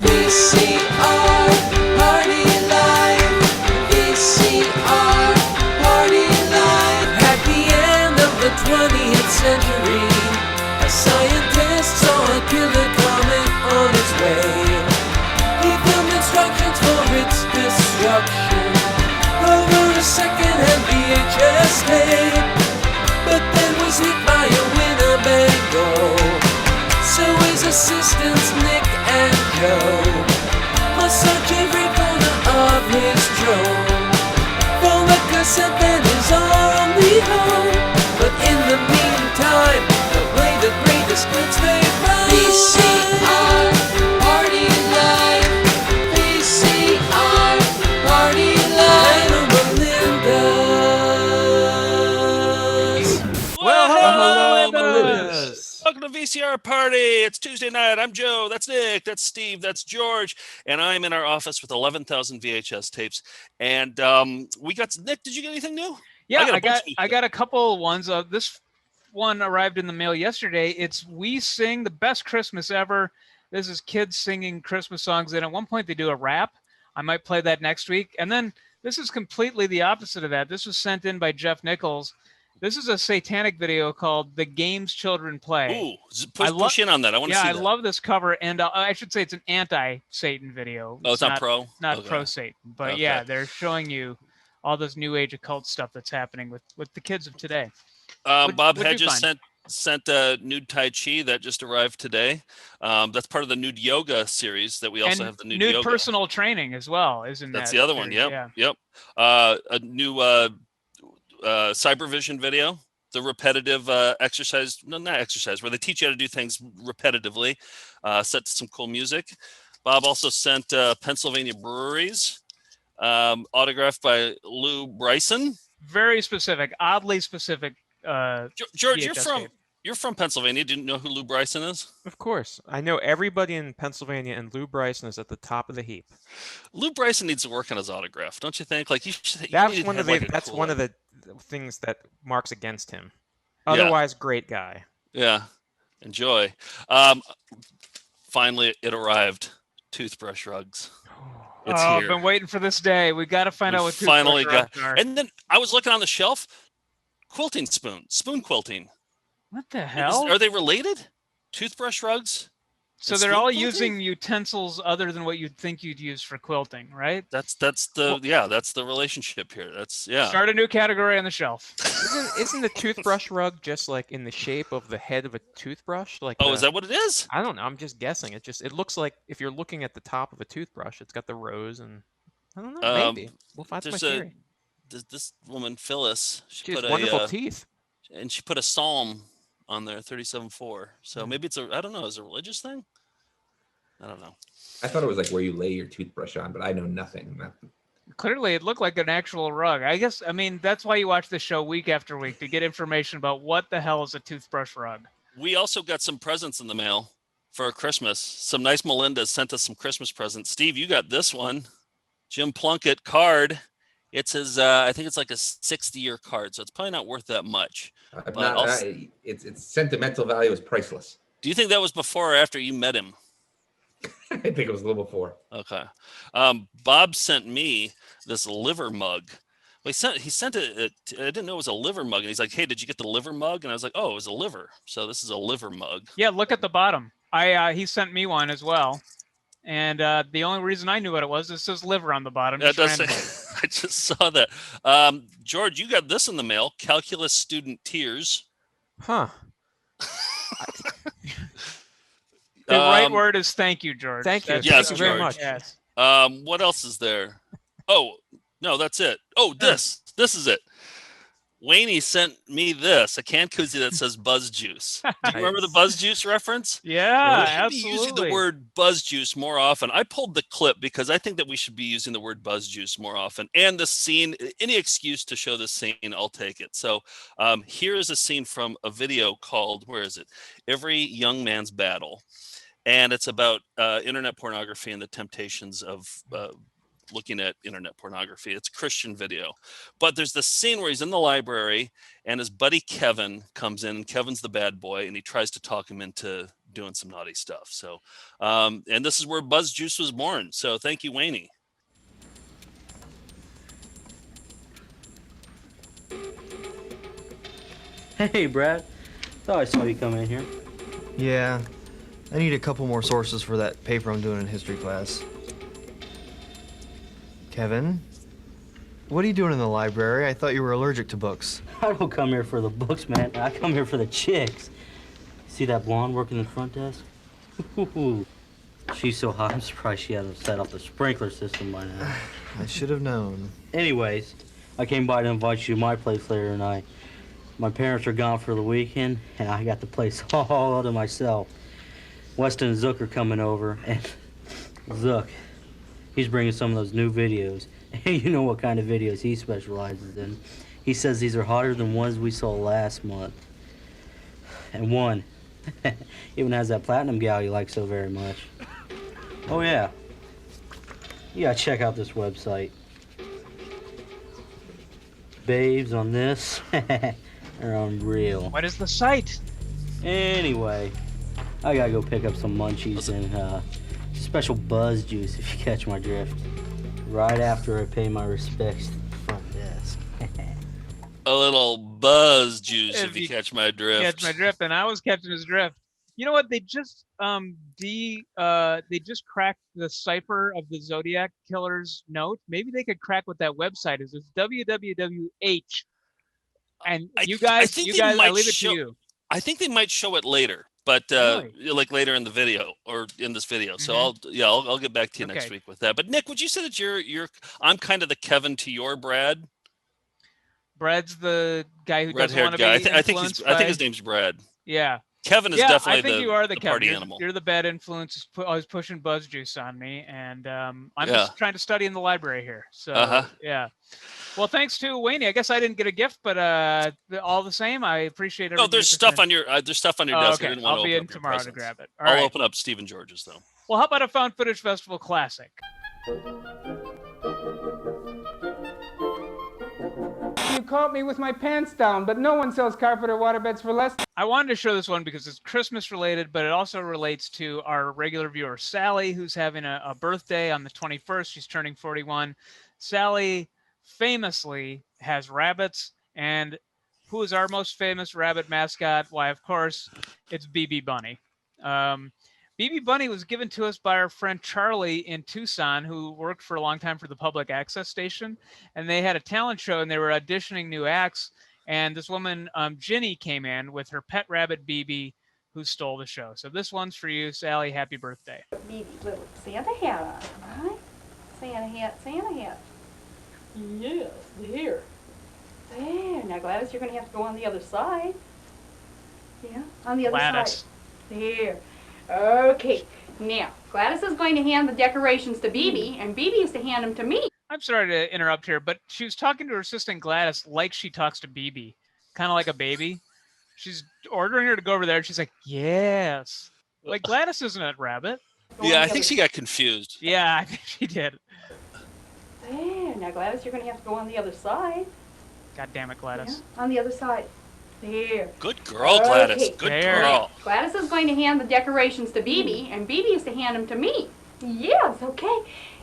VCR Party Life. VCR Party Life. At the end of the 20th century, a scientist saw a killer comet on its way. He filmed instructions for its destruction over a second-hand VHS tape, but then was hit by a Winnebago. So his assistants Nick and Joe must search every corner of his drone for the cassette that is our only hope. But in the meantime, they'll play the greatest hits they found. VCR Party Life. VCR Party Life. And Melinda's. Well, hello, Melinda's. Welcome to VCR Party. It's Tuesday night. I'm Joe. That's Nick. That's Steve. That's George. And I'm in our office with 11,000 VHS tapes. And we got Nick. Did you get anything new? Yeah, I got a couple ones. This one arrived in the mail yesterday. It's We Sing the Best Christmas Ever. This is kids singing Christmas songs. And at one point they do a rap. I might play that next week. And then this is completely the opposite of that. This was sent in by Jeff Nichols. This is a satanic video called The Games Children Play. Ooh, push in on that. I want to see that. Yeah, I love this cover. And I should say it's an anti-Satan video. Oh, it's not pro? Not Okay. pro-Satan. But Okay. yeah, they're showing you all this new age occult stuff that's happening with the kids of today. Bob Hedges sent a nude Tai Chi that just arrived today. That's part of the nude yoga series that we also have the nude yoga. Personal training as well, isn't that? That's the other one. Yeah. Yep. A new Cybervision video, the repetitive exercise, no, not exercise, where they teach you how to do things repetitively, set to some cool music. Bob also sent Pennsylvania Breweries, autographed by Lou Bryson. Very specific, oddly specific. George, VHS you're from Pennsylvania. Didn't know who Lou Bryson is? Of course. I know everybody in Pennsylvania, and Lou Bryson is at the top of the heap. Lou Bryson needs to work on his autograph, don't you think? Like That's one of the things that marks against him. Otherwise, great guy. Yeah. Enjoy. Finally, it arrived. Toothbrush rugs. It's here. I've been waiting for this day. We got to find out what finally toothbrush rugs are. And then I was looking on the shelf. Quilting spoon quilting. What the hell? Are they related? Toothbrush rugs? So they're all using utensils other than what you'd think you'd use for quilting, right? That's the relationship here. Start a new category on the shelf. Isn't the toothbrush rug just like in the shape of the head of a toothbrush? Like is that what it is? I don't know. I'm just guessing. It looks like if you're looking at the top of a toothbrush, it's got the rows and I don't know. Maybe that's my theory. This woman Phyllis, she has wonderful teeth, and she put a psalm on there, 37:4. So maybe it's I don't know, is it a religious thing? I don't know. I thought it was like where you lay your toothbrush on, but I know nothing. Clearly, it looked like an actual rug. I mean, that's why you watch the show week after week, to get information about what the hell is a toothbrush rug. We also got some presents in the mail for Christmas. Some nice Melindas sent us some Christmas presents. Steve, you got this one. Jim Plunkett card. It's his, I think it's like a 60-year card, so it's probably not worth that much. Its sentimental value is priceless. Do you think that was before or after you met him? I think it was a little before. Okay. Bob sent me this liver mug. Well, he sent it. I didn't know it was a liver mug, and he's like, "Hey, did you get the liver mug?" And I was like, "Oh, it was a liver." So this is a liver mug. Yeah, look at the bottom. He sent me one as well. And the only reason I knew what it was, it says liver on the bottom. I just saw that. George, you got this in the mail. Calculus student tears. Huh. The right word is thank you, George. Thank you. Yes, thank you very much. Yes. What else is there? Oh, no, that's it. Oh, this is it. Wayne sent me this, a can koozie that says Buzz Juice. Do you remember the Buzz Juice reference? Yeah, we should absolutely. be using the word Buzz Juice more often. I pulled the clip because I think that we should be using the word Buzz Juice more often. And the scene, any excuse to show this scene, I'll take it. So here is a scene from a video called, where is it? Every Young Man's Battle. And it's about internet pornography and the temptations of looking at internet pornography. It's a Christian video. But there's this scene where he's in the library and his buddy Kevin comes in, and Kevin's the bad boy, and he tries to talk him into doing some naughty stuff. So, and this is where Buzz Juice was born. So thank you, Wayne. Hey, Brad. Thought I saw you come in here. Yeah, I need a couple more sources for that paper I'm doing in history class. Kevin, what are you doing in the library? I thought you were allergic to books. I don't come here for the books, man. I come here for the chicks. See that blonde working the front desk? She's so hot, I'm surprised she hasn't set off the sprinkler system by now. I should have known. Anyways, I came by to invite you to my place later tonight. My parents are gone for the weekend, and I got the place all to myself. Weston and Zook are coming over, and Zook, he's bringing some of those new videos. You know what kind of videos he specializes in. He says these are hotter than ones we saw last month. And one even has that platinum gal you like so very much. Oh yeah, you gotta check out this website. Babes on this are unreal. What is the site? Anyway, I gotta go pick up some munchies and special Buzz Juice, if you catch my drift. Right after I pay my respects to the front desk. A little Buzz Juice, if you catch my drift. Catch my drift, and I was catching his drift. You know what? They just cracked the cipher of the Zodiac Killer's note. Maybe they could crack what that website is. It's www.h. And you guys, I leave it to you. I think they might show it later, but Really? like later in the video or in this video. So I'll get back to you next week with that. But Nick, would you say that you're I'm kind of the Kevin to your Brad? Brad's the guy who doesn't want to guy. be I think his name's Brad. Yeah. Kevin is definitely I think you are the Kevin. party animal. You're the bad influence. Always pushing Buzz Juice on me, and I'm just trying to study in the library here. So yeah. Well, thanks to Wayne. I guess I didn't get a gift, but all the same, I appreciate it. No, there's stuff on your desk. Okay. I didn't want I'll to be open in up your tomorrow to presents. grab it. I'll open up Stephen George's though. Well, how about a Found Footage Festival Classic? You caught me with my pants down, but no one sells carpet or waterbeds for less. I wanted to show this one because it's Christmas related, but it also relates to our regular viewer, Sally, who's having a birthday on the 21st. She's turning 41. Sally famously has rabbits, and who is our most famous rabbit mascot? Why, of course, it's BB Bunny. BB Bunny was given to us by our friend Charlie in Tucson, who worked for a long time for the public access station. And they had a talent show, and they were auditioning new acts. And this woman, Ginny, came in with her pet rabbit, BB, who stole the show. So this one's for you, Sally. Happy birthday. BB, little Santa hat on, right? Santa hat, Santa hat. Yes, there. There. Now, Gladys, you're going to have to go on the other side. Yeah, on the other Gladys. side. There. Okay. Now, Gladys is going to hand the decorations to BB, and BB is to hand them to me. I'm sorry to interrupt here, but she was talking to her assistant Gladys like she talks to BB, kind of like a baby. She's ordering her to go over there, and she's like, yes. Like, Gladys isn't a rabbit. Yeah, I think she got confused. Yeah, I think she did. There. Now, Gladys, you're going to have to go on the other side. God damn it, Gladys. Yeah, on the other side. There. Good girl, Gladys. Okay. Good There. girl. Gladys is going to hand the decorations to BB, and BB is to hand them to me. Yes, okay.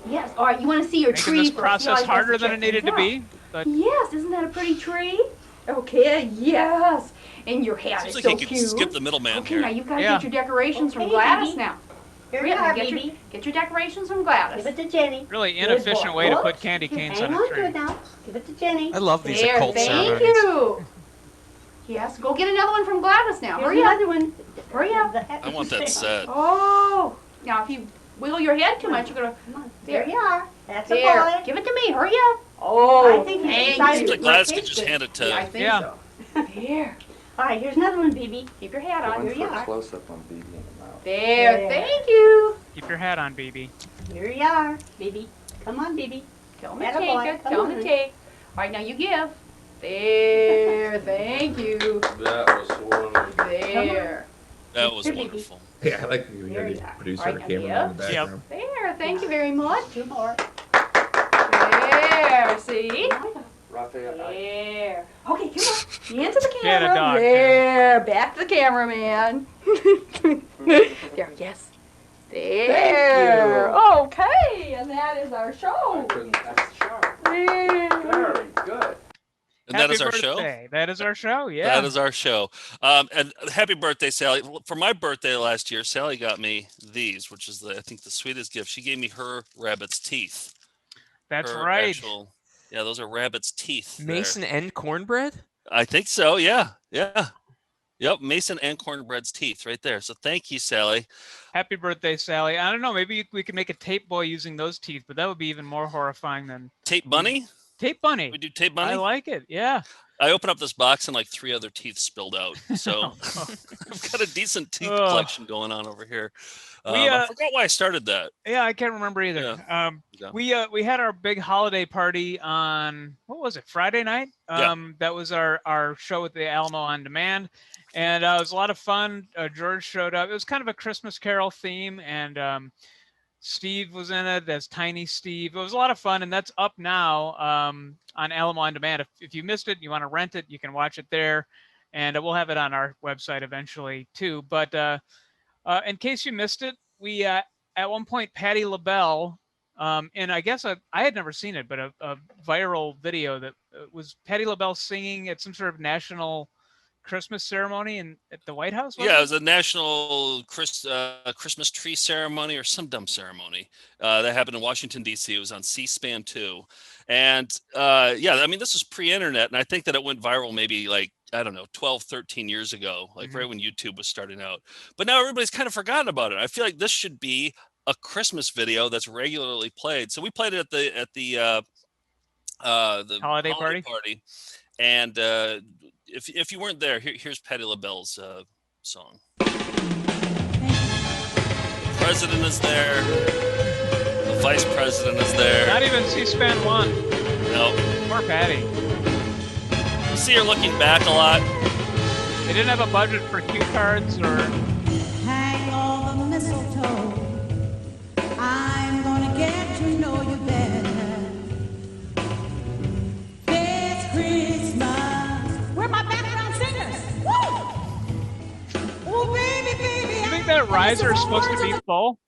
Yes. All right, you want to see your Making tree this first. process You always have harder to than it check needed things to be. out. But Yes, isn't that a pretty tree? Okay, yes. And your hat Seems is like so you cute. could skip the middleman Okay, here. now you've got to Yeah. get your decorations from Okay, Gladys BB. now. Here Hurry you up, are, now BB. get your decorations from Gladys. Give it to Jenny. really Good inefficient boy. way to Whoops. put candy canes Hang on a on to tree. it now. Give it to Jenny. I love these There, occult thank ceremonies. you. Yes, go get another one from Gladys now. Here's Hurry up. another one. Hurry up. I want that set. Oh, now if you wiggle your head too much, you're gonna. Come on. There you are. That's a There, boy. give it to me. Hurry up. Oh, I think he's thank excited. Seems you. like Gladys could just hand it Yeah, I to. think Yeah. so. There. All right, here's another one, BB. Keep your hat on. Here you are. Close-up on BB in the mouth. There. There. Thank you. Keep your hat on, BB. Here you are, BB. Come on, BB. Tell me to Atta take boy, it. come Tell me to on. take. All right, now you give. There. Thank you. That was wonderful. There. That was Here, BB. wonderful. Yeah, I like you There had you the are. producer All right, camera in the yep. background. There. Thank you very much. Two more. There, see? Raphael, There. Okay, come on. Hands to the Get a camera. dog, There. Back to the cameraman. There, yes. There. Okay, and that is our show. That's sharp. There. Very good. And that is our show. That is our show. Yeah. That is our show. And happy birthday, Sally. For my birthday last year, Sally got me these, which is I think the sweetest gift. She gave me her rabbit's teeth. That's Her right. actual- yeah, those are rabbit's teeth. Mason and cornbread? I think so. Yeah. Yeah. Yep. Mason and cornbread's teeth right there. So thank you, Sally. Happy birthday, Sally. I don't know. Maybe we could make a tape boy using those teeth, but that would be even more horrifying than Tape bunny? tape bunny. We do tape bunny? I like it. Yeah. I open up this box and like 3 other teeth spilled out. So I've got a decent teeth collection going on over here. I forgot why I started that. Yeah, I can't remember either. Yeah. We had our big holiday party on, what was it, Friday night? That was our show with the Alamo On Demand. And it was a lot of fun. George showed up. It was kind of a Christmas Carol theme. And Steve was in it as Tiny Steve. It was a lot of fun. And that's up now on Alamo On Demand. If you missed it, you want to rent it, you can watch it there. And we'll have it on our website eventually too. But in case you missed it, we at one point, Patti LaBelle, and I guess I had never seen it, but a viral video that was Patti LaBelle singing at some sort of national Christmas ceremony at the White House. Yeah, it was a national Christmas tree ceremony or some dumb ceremony that happened in Washington, D.C. It was on C-SPAN 2. And yeah, I mean, this was pre-internet, and I think that it went viral maybe like, I don't know, 12, 13 years ago, like right when YouTube was starting out. But now everybody's kind of forgotten about it. I feel like this should be a Christmas video that's regularly played. So we played it at the holiday party. And if you weren't there, here's Patti LaBelle's song. The president is there. The vice president is there. Not even C-SPAN 1. No. Poor Patti. You see her looking back a lot. They didn't have a budget for cue cards or... Hang all the mistletoe. I'm gonna get to know you better. This Christmas. Where are my background singers? Woo! Oh, baby, baby. You think that riser is supposed to be full?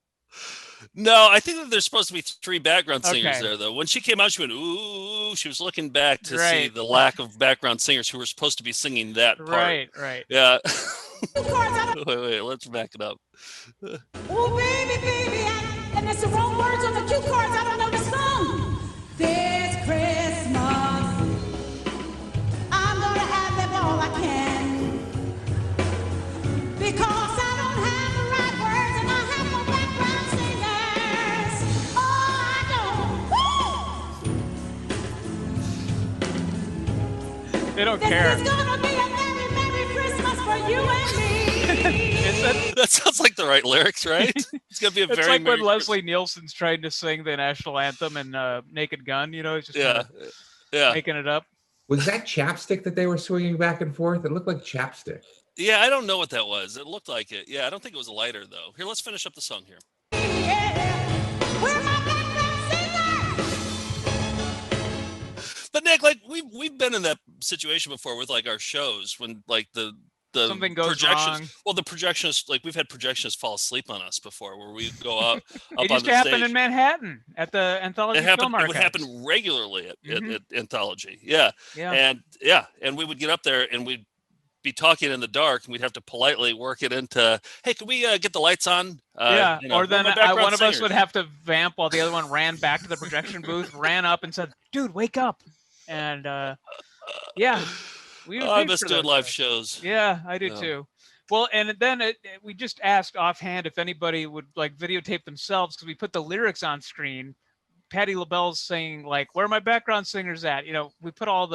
No, I think that there's supposed to be 3 background singers there, though. When she came out, she went, ooh, she was looking back to see the lack of background singers who were supposed to be singing that part. Right. Yeah. wait, let's back it up. Oh, baby, baby. And it's the wrong words on the cue cards. I don't know the song. This Christmas, I'm going to have them all I can. Because I don't have the right words and I have no background singers. Oh, I don't. Woo! They don't care. This is going to be a very Merry Christmas for you and me. That sounds like the right lyrics, right? It's gonna be a it's very like Merry when Leslie Nielsen's trying to sing the national anthem in Naked Gun. You know, he's just making it up. Was that chapstick that they were swinging back and forth? It looked like chapstick. Yeah, I don't know what that was. It looked like it. Yeah, I don't think it was a lighter though. Here, let's finish up the song here. But Nick, like we've been in that situation before with like our shows when like the something goes wrong. Well, the projectionists, like we've had projectionists fall asleep on us before, where we go up It on used the to happen stage. in Manhattan at the Anthology Film It Archives. would happen regularly at Anthology. Yeah. Yeah. And we would get up there and we'd be talking in the dark, and we'd have to politely work it into, hey, can we get the lights on? Or then one of us would have to vamp while the other one ran back to the projection booth, ran up and said, dude, wake up. And I miss doing live shows. Yeah, I do too. Well, and then we just asked offhand if anybody would like videotape themselves, because we put the lyrics on screen. Patti LaBelle's saying like, where are my background singers at? You know, we put all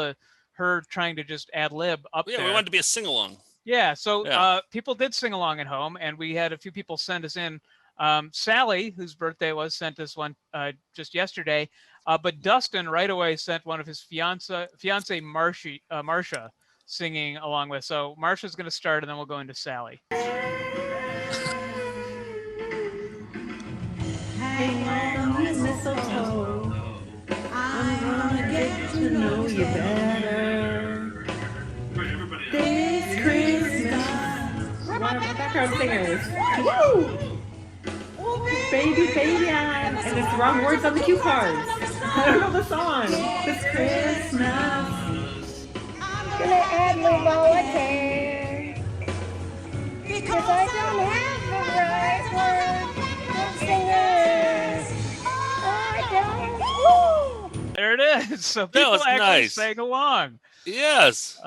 her trying to just ad lib up there. Yeah, we wanted to be a sing-along. Yeah, so people did sing along at home, and we had a few people send us in. Sally, whose birthday was, sent us one just yesterday, but Dustin right away sent one of his fiance Marsha singing along with. So Marsha's going to start, and then we'll go into Sally. Hang on the mistletoe. I'm gonna to know you better. This Christmas. Where are my background singers? Woo! Baby, baby, and it's the wrong words on the cue cards. I don't know the song. This Christmas. Gonna ad-lib all I can. Because I don't have the right words. The singers. I don't. There it is. So people was actually nice. sang along. Yes.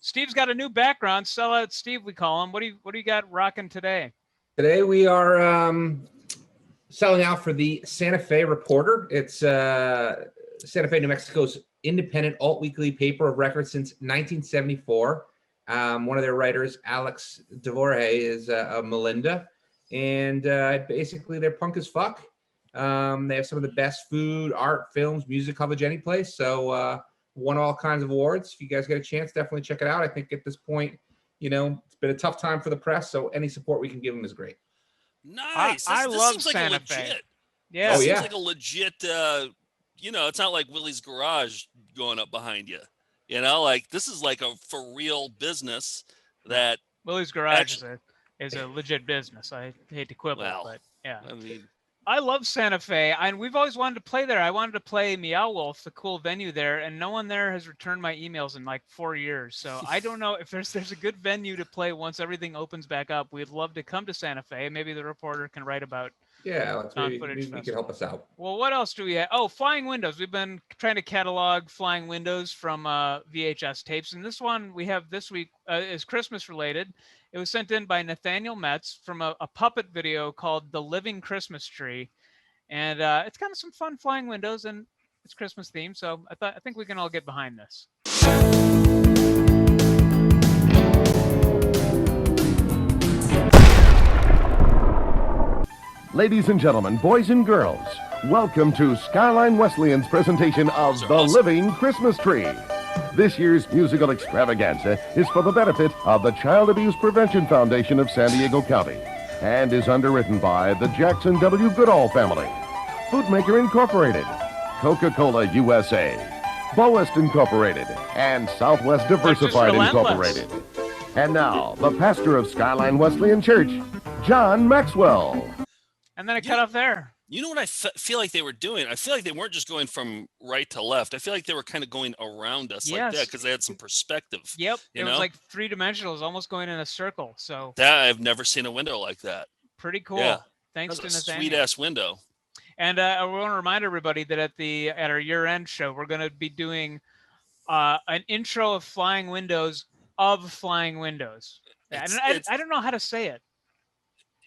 Steve's got a new background. Sellout Steve, we call him. What do you got rocking today? Today we are selling out for the Santa Fe Reporter. It's Santa Fe, New Mexico's independent alt weekly paper of record since 1974. One of their writers, Alex DeVorhe, is Melinda, and basically they're punk as fuck. They have some of the best food, art, films, music coverage any place. So won all kinds of awards. If you guys get a chance, definitely check it out. I think at this point, it's been a tough time for the press, so any support we can give them is great. Nice. I this love seems like Santa a legit. Fe. Yeah. This seems like a legit. It's not like Willie's Garage going up behind you. Like this is like a for real business that Willie's Garage is a legit business. I hate to quibble, but yeah. I mean, I love Santa Fe, and we've always wanted to play there. I wanted to play Meow Wolf, the cool venue there, and no one there has returned my emails in like 4 years. So I don't know if there's a good venue to play once everything opens back up. We'd love to come to Santa Fe. Maybe the reporter can write about. Yeah, maybe we can help us out. Well, what else do we have? Oh, flying windows. We've been trying to catalog flying windows from VHS tapes, and this one we have this week is Christmas related. It was sent in by Nathaniel Metz from a puppet video called The Living Christmas Tree. And it's kind of some fun flying windows, and it's Christmas themed. So I think we can all get behind this. Ladies and gentlemen, boys and girls, welcome to Skyline Wesleyan's presentation of The Living Christmas Tree. This year's musical extravaganza is for the benefit of the Child Abuse Prevention Foundation of San Diego County and is underwritten by the Jackson W. Goodall family, Foodmaker Incorporated, Coca-Cola USA, Boest Incorporated, and Southwest Diversified Incorporated. And now, the pastor of Skyline Wesleyan Church, John Maxwell. And then I cut off there. You know what I feel like they were doing? I feel like they weren't just going from right to left. I feel like they were kind of going around us like that because they had some perspective. Yep. It was like three-dimensional. It was almost going in a circle. So that I've never seen a window like that. Pretty cool. Yeah. Thanks to Nathaniel. Sweet-ass window. And I want to remind everybody that at our year-end show, we're going to be doing an intro of flying windows of flying windows. I don't know how to say it.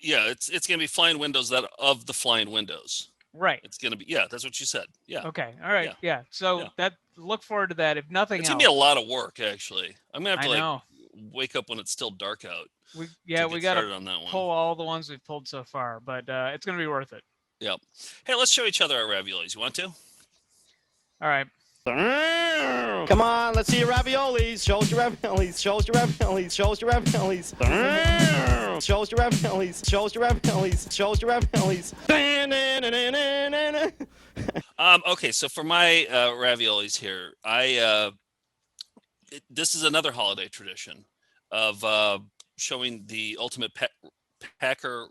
Yeah, it's going to be flying windows of the flying windows. Right. It's going to be, that's what you said. Yeah. Okay. All right. Yeah. So look forward to that. If nothing else. It's going to be a lot of work, actually. I'm going to have to wake up when it's still dark out. We got to pull all the ones we've pulled so far, but it's going to be worth it. Yep. Hey, let's show each other our raviolis. You want to? All right. Come on, let's see your raviolis. Show us your raviolis. Show us your raviolis. Show us your raviolis. Show us your raviolis. Show us your raviolis. Show us your raviolis. Okay, so for my raviolis here, this is another holiday tradition of showing the Ultimate Packer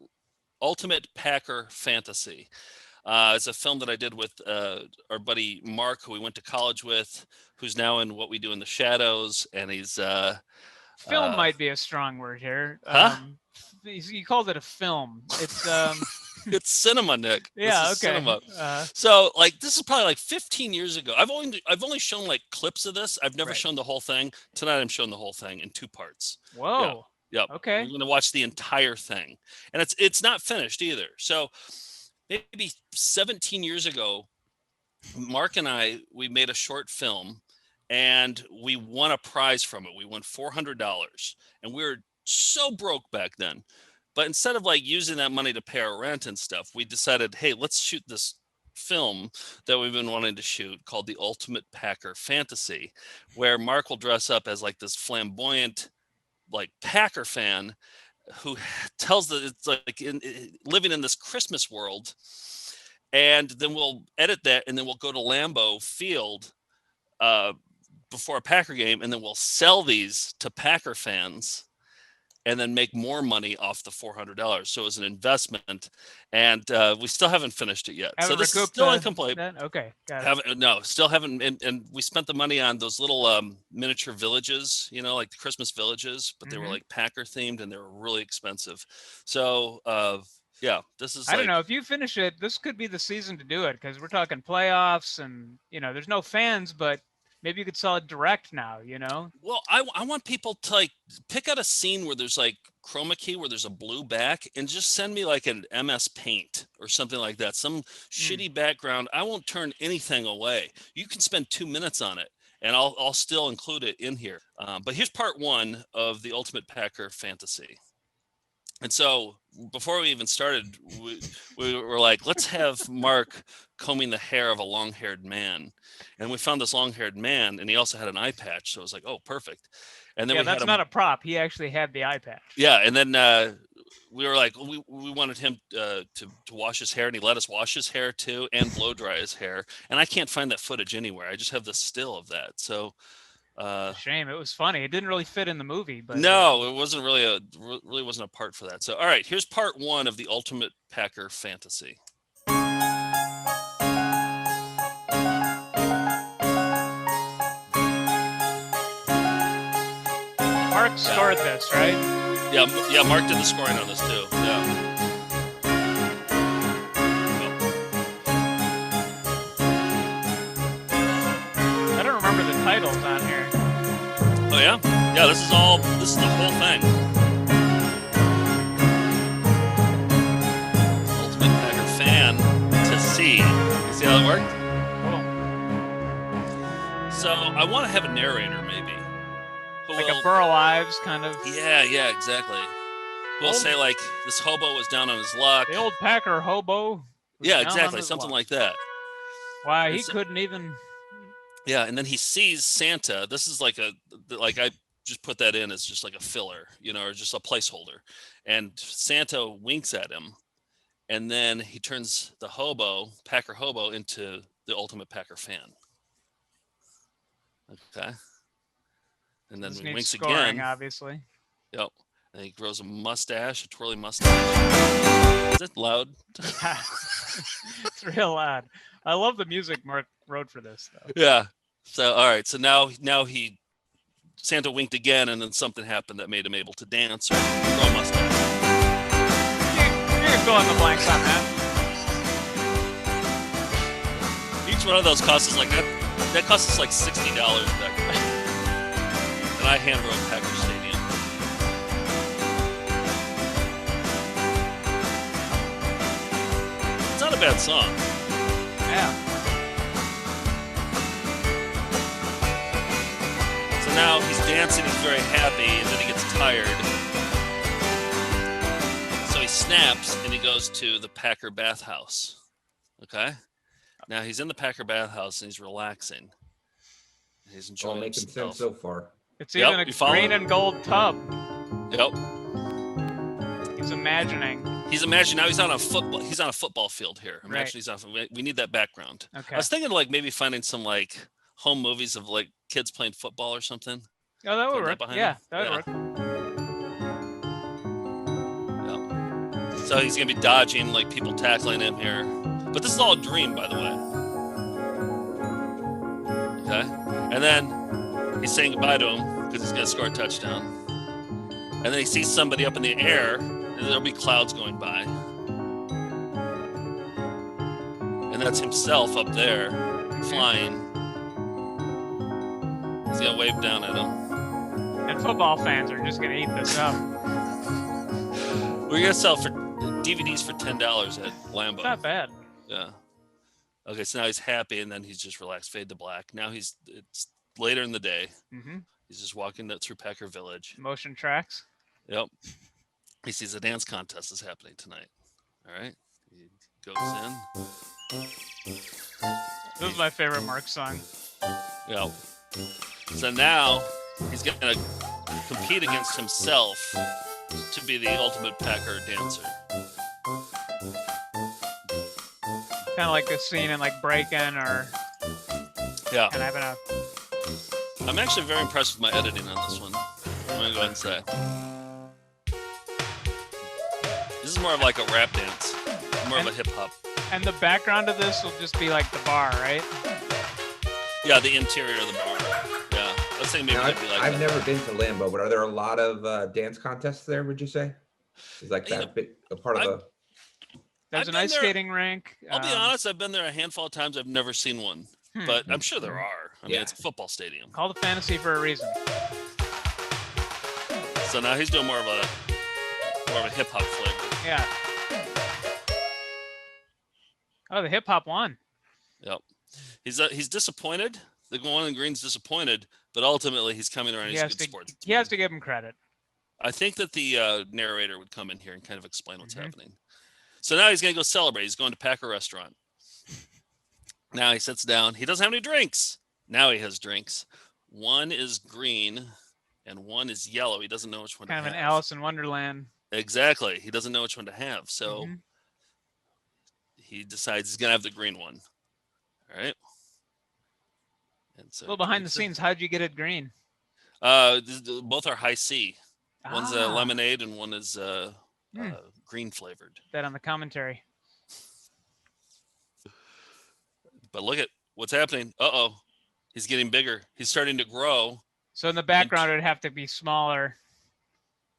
Fantasy. It's a film that I did with our buddy Mark, who we went to college with, who's now in What We Do in the Shadows, and he's film might be a strong word here. Huh? You called it a film. It's it's cinema, Nick. Yeah, this is okay. Cinema. So this is probably 15 years ago. I've only shown clips of this. I've never shown the whole thing. Tonight I'm showing the whole thing in 2 parts. Whoa. Yep. Okay. I'm going to watch the entire thing, and it's not finished either. So maybe 17 years ago, Mark and we made a short film, and we won a prize from it. We won $400, and we were so broke back then. But instead of using that money to pay our rent and stuff, we decided, hey, let's shoot this film that we've been wanting to shoot called The Ultimate Packer Fantasy, where Mark will dress up as this flamboyant Packer fan who tells that it's living in this Christmas world. And then we'll edit that, and then we'll go to Lambeau Field before a Packer game, and then we'll sell these to Packer fans and then make more money off the $400. So it was an investment, and we still haven't finished it yet. So this is still incomplete. Okay, got it. Still haven't. And we spent the money on those little miniature villages, like the Christmas villages, but they were like Packer themed and they were really expensive. So yeah, this is. I don't know if you finish it. This could be the season to do it because we're talking playoffs, and there's no fans, but maybe you could sell it direct now. Well, I want people to like pick out a scene where there's like chroma key, where there's a blue back, and just send me like an MS Paint or something like that. Some shitty background. I won't turn anything away. You can spend 2 minutes on it, and I'll still include it in here. But here's part 1 of the Ultimate Packer Fantasy. And so before we even started, we were like, let's have Mark combing the hair of a long-haired man. And we found this long-haired man, and he also had an eye patch. So it was like, oh, perfect. And then that's not a prop. He actually had the eye patch. Yeah, and then we were like, we wanted him to wash his hair, and he let us wash his hair too and blow dry his hair. And I can't find that footage anywhere. I just have the still of that. So shame. It was funny. It didn't really fit in the movie, but no, it wasn't really wasn't a part for that. So all right, here's part 1 of the Ultimate Packer Fantasy. Mark scored this, right? Yeah, Mark did the scoring on this too. Yeah. I don't remember the titles on here. Oh yeah? Yeah, this is the whole thing. Ultimate Packer Fantasy. You see how that worked? Cool. So I want to have a narrator maybe. Like a Burl Ives kind of. Yeah, exactly. We'll say like this hobo was down on his luck. The old Packer hobo. Yeah, exactly. Something like that. Wow, he couldn't even. Yeah, and then he sees Santa. This is like I just put that in as just like a filler, or just a placeholder. And Santa winks at him, and then he turns the Packer hobo, into the Ultimate Packer fan. Okay. And then he winks again. Obviously. Yep. And he grows a twirly mustache. Is it loud? It's real loud. I love the music Mark wrote for this, though. Yeah. So all right. So now Santa winked again, and then something happened that made him able to dance or grow a mustache. You can fill in the blanks on that. Each one of those costs us like that. That cost us like $60 back then. And I hand wrote Packer Stadium. It's not a bad song. Yeah. So now he's dancing, he's very happy, and then he gets tired. So he snaps and he goes to the Packer bathhouse. Okay? Now he's in the Packer bathhouse and he's relaxing. He's enjoying making himself. sense so far. It's even a green and gold tub. Yep. He's imagining. Now he's on a football field here. Imagine he's on. We need that background. Okay. I was thinking like maybe finding some like home movies of like kids playing football or something. Oh, that would work. Yeah, that would work. Yep. So he's gonna be dodging like people tackling him here. But this is all a dream, by the way. Okay. And then he's saying goodbye to him because he's going to score a touchdown. And then he sees somebody up in the air, and there'll be clouds going by. And that's himself up there, flying. He's going to wave down at him. And football fans are just going to eat this up. We're going to sell for DVDs for $10 at Lambeau. It's not bad. Yeah. Okay, so now he's happy, and then he's just relaxed. Fade to black. Now it's later in the day. Mm-hmm. He's just walking through Packer Village. Motion tracks. Yep. He sees a dance contest is happening tonight. All right. He goes in. This is my favorite Mark song. Yep. So now he's going to compete against himself to be the ultimate Packer dancer. Kind of like a scene in like Breakin' or yeah, and having a I'm actually very impressed with my editing on this one. I'm gonna go ahead and say. This is more of like a rap dance, more of a hip hop. And the background of this will just be like the bar, right? Yeah, the interior of the bar. Yeah, let's say maybe Now, it'd be like I've that. never been to Lambeau, but are there a lot of dance contests there? Would you say? Is like that a part of the? There's I've an ice been there- skating rink. I'll be honest, I've been there a handful of times. I've never seen one, but I'm sure there are. I mean, it's a football stadium. Called a fantasy for a reason. So now he's doing more of a hip hop flavor. Yeah. Oh, the hip hop won. Yep. He's disappointed. The one in green's disappointed, but ultimately he's coming around. He's a good sports. He has to give him credit. I think that the narrator would come in here and kind of explain what's happening. So now he's going to go celebrate. He's going to Packer restaurant. Now he sits down. He doesn't have any drinks. Now he has drinks. One is green and one is yellow. He doesn't know which one to have. Kind of an Alice in Wonderland. Exactly. He doesn't know which one to have. So he decides he's going to have the green one. All right. And so Well, behind the scenes, how'd you get it green? both are high C. One's a lemonade and one is green flavored. That on the commentary. But look at what's happening. Uh-oh. He's getting bigger. He's starting to grow. So in the background, it would have to be smaller.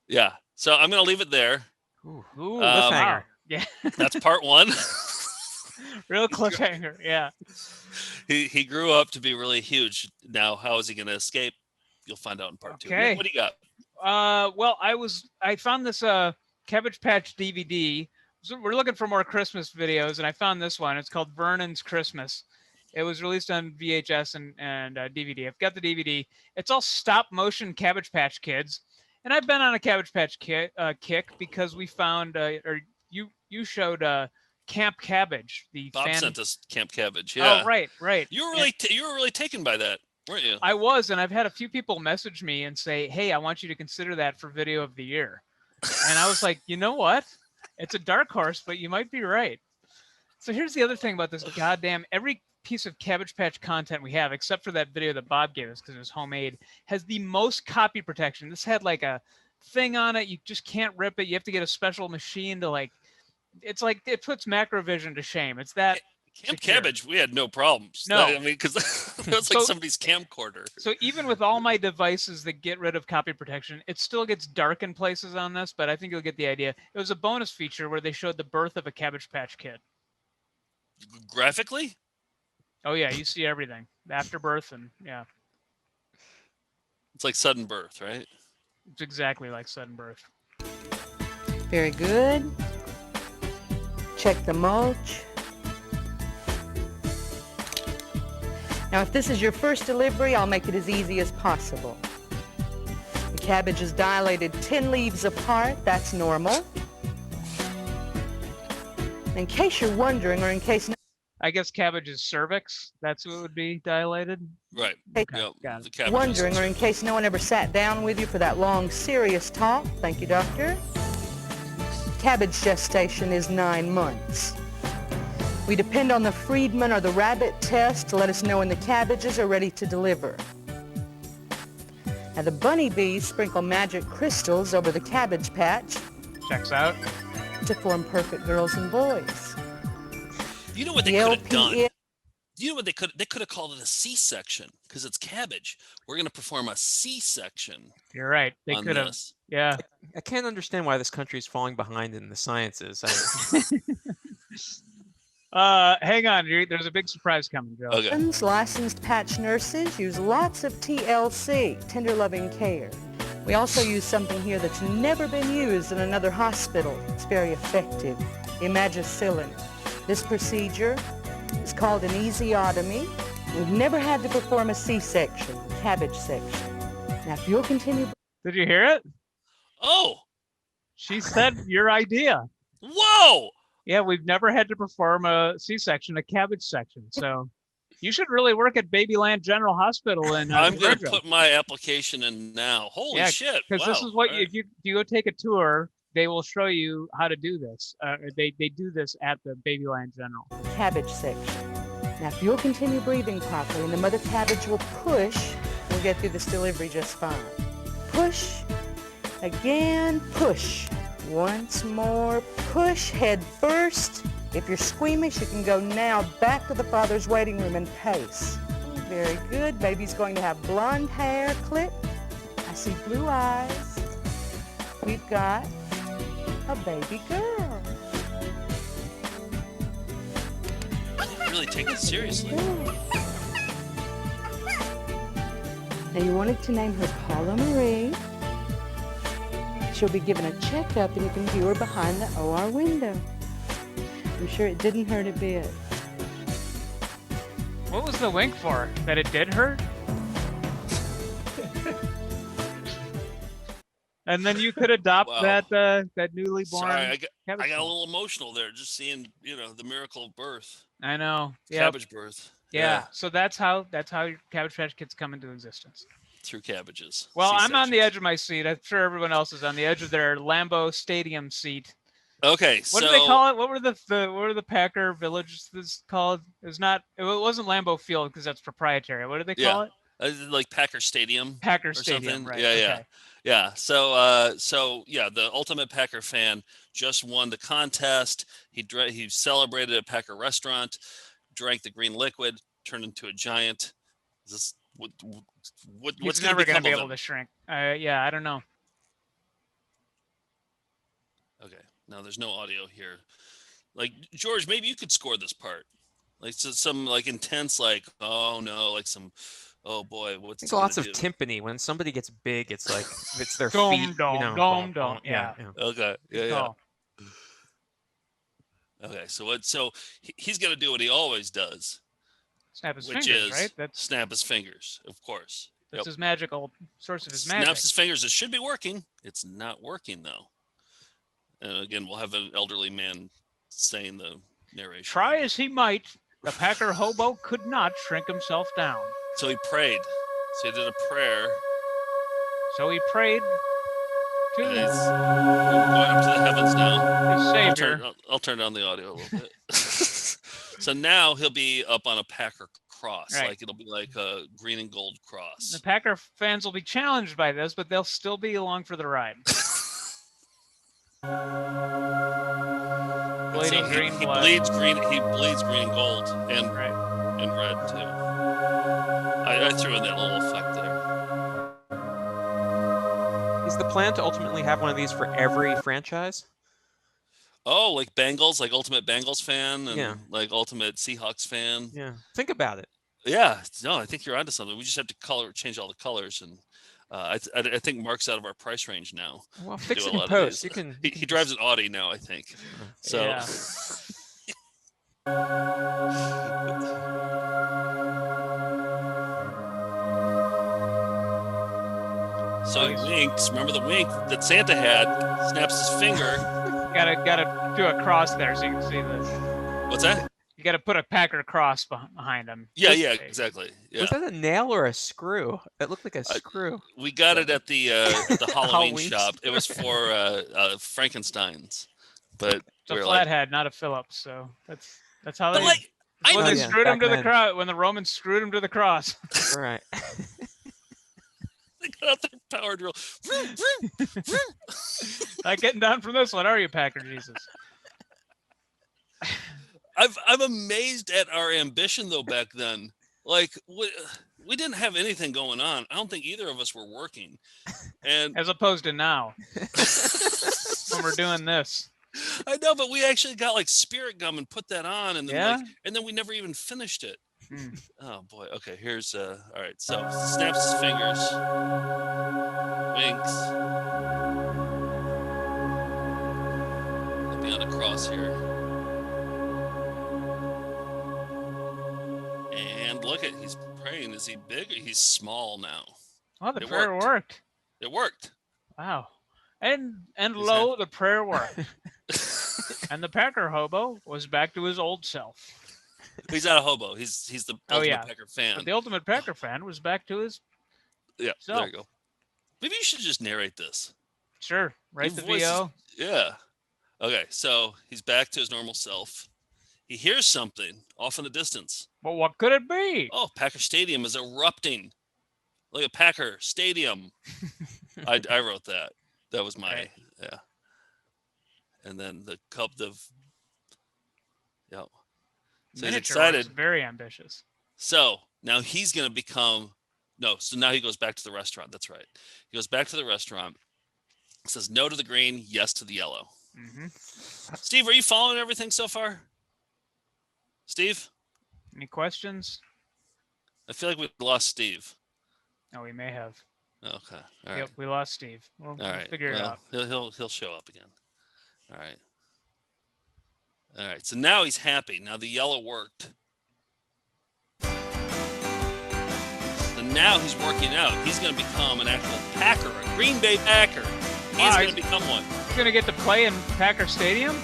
Yeah. So I'm going to leave it there. Ooh, cliffhanger. Yeah. That's part one. Real cliffhanger. Yeah. He grew up to be really huge. Now, how is he going to escape? You'll find out in part two. Okay. What do you got? Well, I found this Cabbage Patch DVD. So we're looking for more Christmas videos, and I found this one. It's called Vernon's Christmas. It was released on VHS and DVD. I've got the DVD. It's all stop motion Cabbage Patch Kids, and I've been on a Cabbage Patch kick because we found or you showed Camp Cabbage. Bob sent us Camp Cabbage. Yeah. Oh, right. You were really taken by that, weren't you? I was, and I've had a few people message me and say, "Hey, I want you to consider that for video of the year." And I was like, you know what? It's a dark horse, but you might be right. So here's the other thing about this goddamn every piece of Cabbage Patch content we have, except for that video that Bob gave us because it was homemade, has the most copy protection. This had like a thing on it. You just can't rip it. You have to get a special machine to it's like it puts Macrovision to shame. It's that Camp Cabbage, we had no problems. No. I mean, because it was like somebody's camcorder. So even with all my devices that get rid of copy protection, it still gets dark in places on this, but I think you'll get the idea. It was a bonus feature where they showed the birth of a Cabbage Patch Kid. Graphically? Oh yeah, you see everything. Afterbirth and yeah. It's like sudden birth, right? It's exactly like sudden birth. Very good. Check the mulch. Now, if this is your first delivery, I'll make it as easy as possible. The cabbage is dilated 10 leaves apart. That's normal. In case you're wondering, or in case... I guess cabbage is cervix. That's what would be dilated? Right. Okay. Yep. Got it. Wondering, or in case no one ever sat down with you for that long, serious talk. Thank you, doctor. Cabbage gestation is 9 months. We depend on the Friedman or the rabbit test to let us know when the cabbages are ready to deliver. Now the bunny bees sprinkle magic crystals over the cabbage patch. Checks out. To form perfect girls and boys. You know what they could have done? You know what they could have called it a C-section because it's cabbage. We're going to perform a C-section. You're right. They could have. Yeah. I can't understand why this country is falling behind in the sciences. Hang on. There's a big surprise coming, Joe. Okay. Licensed patch nurses use lots of TLC, tender loving care. We also use something here that's never been used in another hospital. It's very effective. Imagicillin. This procedure is called an esiotomy. We've never had to perform a C-section, cabbage section. Now, if you'll continue... Did you hear it? Oh! She said your idea. Whoa! Yeah, we've never had to perform a C-section, a cabbage section. So you should really work at Babyland General Hospital in I'm going to put my application in now. Holy shit. Because this is what if you go take a tour, they will show you how to do this. They do this at the Babyland General. Cabbage section. Now, if you'll continue breathing properly, and the mother cabbage will push We'll get through this delivery just fine. Push. Again, push. Once more, push head first. If you're squeamish, you can go now back to the father's waiting room and pace. Very good. Baby's going to have blonde hair, clip. I see blue eyes. We've got a baby girl. Really take it seriously. Now you wanted to name her Paula Marie. She'll be given a checkup and you can view her behind the OR window. I'm sure it didn't hurt a bit. What was the wink for? That it did hurt? And then you could adopt that newly born. Sorry, I got a little emotional there just seeing, the miracle of birth. I know. Cabbage birth. Yeah. So that's how your Cabbage Patch Kids come into existence. Through cabbages. Well, I'm on the edge of my seat. I'm sure everyone else is on the edge of their Lambeau Stadium seat. Okay, what do they call it? What were the Packer villages called? It wasn't Lambeau Field because that's proprietary. What do they call it? Like Packer Stadium. Packer Stadium, right? Yeah, okay. yeah. So the ultimate Packer fan just won the contest. He celebrated at a Packer restaurant, drank the green liquid, turned into a giant. Is this what's He's never going to be able to shrink. I don't know. Okay. No, there's no audio here. Like, George, maybe you could score this part. Like some like intense, like, oh no, like some, oh boy, what's I think lots of timpani. When somebody gets big, it's like it's their dome, feet. Dome. Yeah. Okay. Yeah. Okay. So he's gonna do what he always does. Snap his which fingers, is right? snap his fingers, of course. That's his magical source of his magic. Snaps his fingers. It should be working. It's not working though. And again, we'll have an elderly man saying the narration. Try as he might, the Packer hobo could not shrink himself down. So he prayed. So he did a prayer. So he prayed to and he's going up to the heavens now. His Savior. I'll turn down the audio a little bit. So now he'll be up on a Packer cross. Right. Like it'll be like a green and gold cross. The Packer fans will be challenged by this, but they'll still be along for the ride. Bleeding green he blood. bleeds green. He bleeds green and gold and red too. I threw in that little effect there. Is the plan to ultimately have one of these for every franchise? Oh, like Bengals, like Ultimate Bengals fan, and Yeah. like Ultimate Seahawks fan. Yeah. Think about it. Yeah, no, I think you're onto something. We just have to change all the colors, and I think Mark's out of our price range now. Well, to fix do it a in lot of post. these. He drives an Audi now, I think. So. Yeah. So he winks. Remember the wink that Santa had? Snaps his finger. Gotta do a cross there so you can see this. What's that? You gotta put a Packer cross behind him. Yeah, exactly. Yeah. Was that a nail or a screw? That looked like a screw. We got it at the Halloween Halloween shop. It was for Frankenstein's, but It's a we were flathead, not a Phillips. So that's how But they. like, that's when I they know. screwed him to the Back then. cross. When the Romans screwed him to the cross. Right. They got out their power drill. Not getting down from this one, are you, Packer Jesus? I'm amazed at our ambition though back then. Like we didn't have anything going on. I don't think either of us were working. And as opposed to now, when we're doing this. I know, but we actually got like spirit gum and put that on, and then Yeah? and then we never even finished it. Oh boy. Okay, here's all right. So snaps his fingers, winks. I'll be on a cross here. And look at he's praying. Is he big? He's small now. Oh, the It prayer worked. worked. It worked. Wow. And lo, the prayer worked. And the Packer hobo was back to his old self. He's not a hobo. He's the ultimate Packer fan. But the ultimate Packer fan was back to his There self. you go. Maybe you should just narrate this. Sure. Write Your the voice is- VO. Yeah. Okay, so he's back to his normal self. He hears something off in the distance. Well, what could it be? Oh, Packer Stadium is erupting. Look at Packer Stadium. I wrote that. That was my yeah. And then the cup of yeah. So he's excited. Very ambitious. So now he's going to become so now he goes back to the restaurant. That's right. He goes back to the restaurant. Says no to the green, yes to the yellow. Mm-hmm. Steve, are you following everything so far? Steve? Any questions? I feel like we lost Steve. No, we may have. Okay. All Yep, right. we lost Steve. We'll figure it out. He'll show up again. All right. All right. So now he's happy. Now the yellow worked. So now he's working out. He's going to become an actual Packer, a Green Bay Packer. He's going to become one. He's going to get to play in Packer Stadium?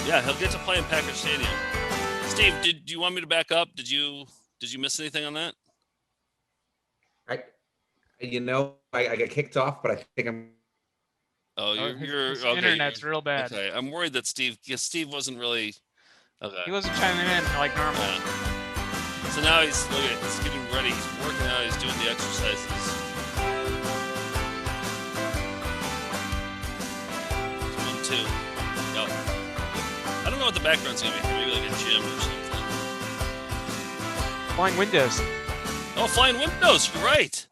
Yeah, he'll get to play in Packer Stadium. Steve, do you want me to back up? Did you miss anything on that? I got kicked off, but I think I'm. Oh, his okay. internet's real bad. Okay, I'm worried that Steve wasn't really. Okay. He wasn't chiming in like normal. Yeah. So now he's getting ready. He's working out. He's doing the exercises. 1, 2. Yep. I don't know what the background's gonna be. Maybe like a gym or something. Flying windows. Oh, flying windows. You're right.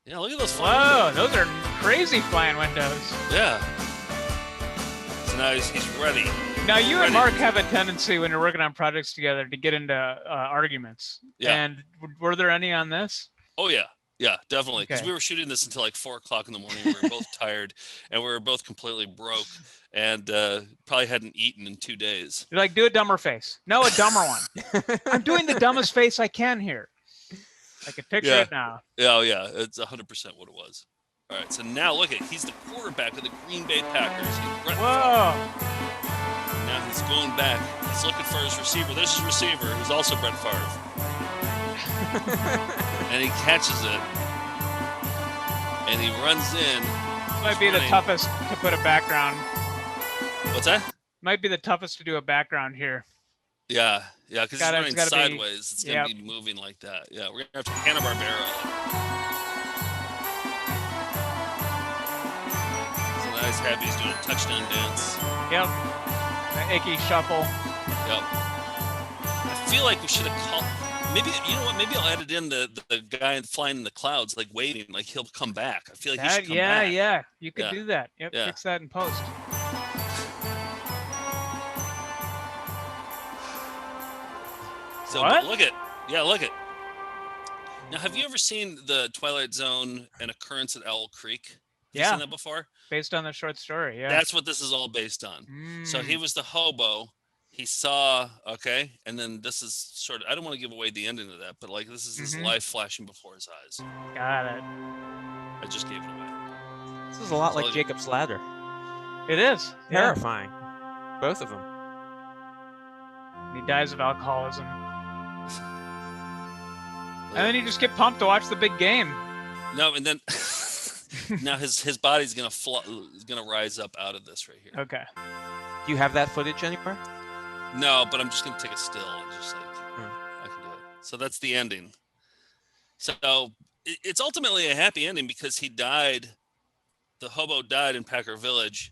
Yeah, look at those flying windows. Those are crazy flying windows. Yeah. So now he's ready. Now, you and Mark have a tendency when you're working on projects together to get into arguments. Yeah. And were there any on this? Oh, yeah. Yeah, definitely. Because Okay. we were shooting this until like 4 o'clock in the morning. We were both tired and we were both completely broke and probably hadn't eaten in 2 days. You're like, do a dumber face. No, a dumber one. I'm doing the dumbest face I can here. I can picture it now. Yeah, oh, yeah. It's 100% what it was. All right, so now look at he's the quarterback of the Green Bay Packers. Whoa. Now he's going back. He's looking for his receiver. There's his receiver, who's also Brett Favre. And he catches it. And he runs in. Might be the toughest to put a background. What's that? Might be the toughest to do a background here. Yeah, because he's running sideways. Be, it's going to be moving like that. Yeah, we're going to have to Hanna-Barbera it. So now he's happy. He's doing a touchdown dance. Yep. An icky shuffle. Yep. I feel like we should have called. Maybe, you know what? Maybe I'll edit in the guy flying in the clouds, like waving, like he'll come back. I feel like he should come back. Yeah. You could do that. Yep, yeah. Fix that in post. So look at. Now, have you ever seen the Twilight Zone, An Occurrence at Owl Creek? Have you seen that before? Based on the short story, yeah. That's what this is all based on. So he was the hobo. He saw, and then this is sort of, I don't want to give away the ending of that, but like this is his life flashing before his eyes. Got it. I just gave it away. This is a lot like Jacob's Ladder. It is. Terrifying. Both of them. He dies of alcoholism. And then you just get pumped to watch the big game. No, and then now his body's gonna rise up out of this right here. Okay. Do you have that footage anywhere? No, but I'm just gonna take a still and just like I can do it. So that's the ending. So it's ultimately a happy ending because he died. The hobo died in Packer Village.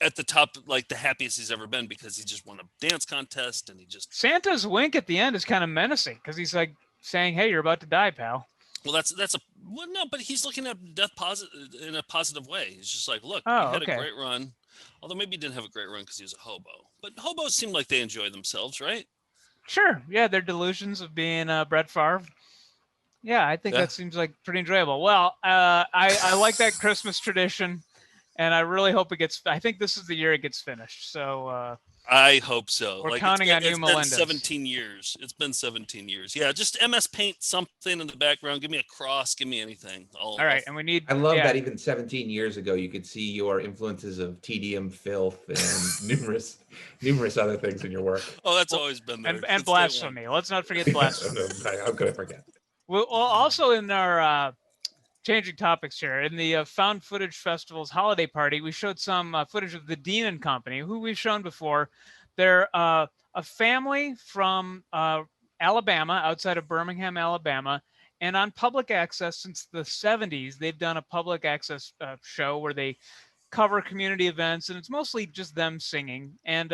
At the top, like the happiest he's ever been because he just won a dance contest and he just. Santa's wink at the end is kind of menacing because he's like saying, "Hey, you're about to die, pal." Well, no, but he's looking at death in a positive way. He's just like, look, he Oh, had okay. a great run. Although maybe he didn't have a great run because he was a hobo. But hobos seem like they enjoy themselves, right? Sure. Yeah, their delusions of being Brett Favre. Yeah, I think that seems like pretty enjoyable. Well, I like that Christmas tradition, and I really hope it gets. I think this is the year it gets finished. So. I hope so. We're counting on you, Melendez. It's been 17 years. It's been 17 years. Yeah, just MS Paint something in the background. Give me a cross. Give me anything. All right, and we need. I love that even 17 years ago, you could see your influences of tedium, filth, and numerous other things in your work. Oh, that's always been there. And blasphemy. Let's not forget blasphemy. I'm going to forget. Well, also in our changing topics here, in the Found Footage Festival's holiday party, we showed some footage of the Dean and Company, who we've shown before. They're a family from Alabama, outside of Birmingham, Alabama. And on public access since the 70s, they've done a public access show where they cover community events, and it's mostly just them singing. And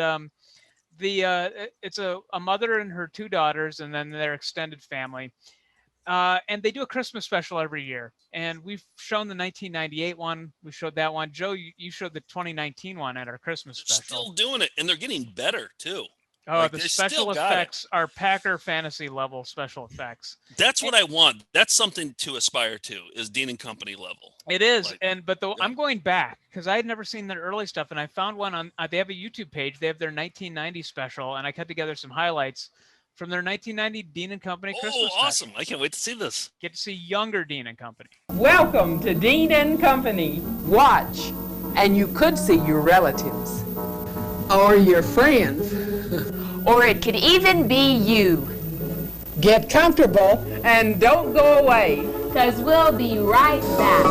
it's a mother and her 2 daughters, and then their extended family. And they do a Christmas special every year. And we've shown the 1998 one. We showed that one. Joe, you showed the 2019 one at our Christmas special. Still doing it, and they're getting better too. Oh, Like, the they special still got effects are Packer fantasy level special effects. That's what I want. That's something to aspire to, is Dean and Company level. It is, I'm going back because I had never seen their early stuff, and I found one on. They have a YouTube page. They have their 1990 special, and I cut together some highlights from their 1990 Dean and Company Christmas. Oh, awesome! I can't wait to see this. Get to see younger Dean and Company. Welcome to Dean and Company. Watch, and you could see your relatives or your friends. Or it could even be you. Get comfortable and don't go away, because we'll be right back.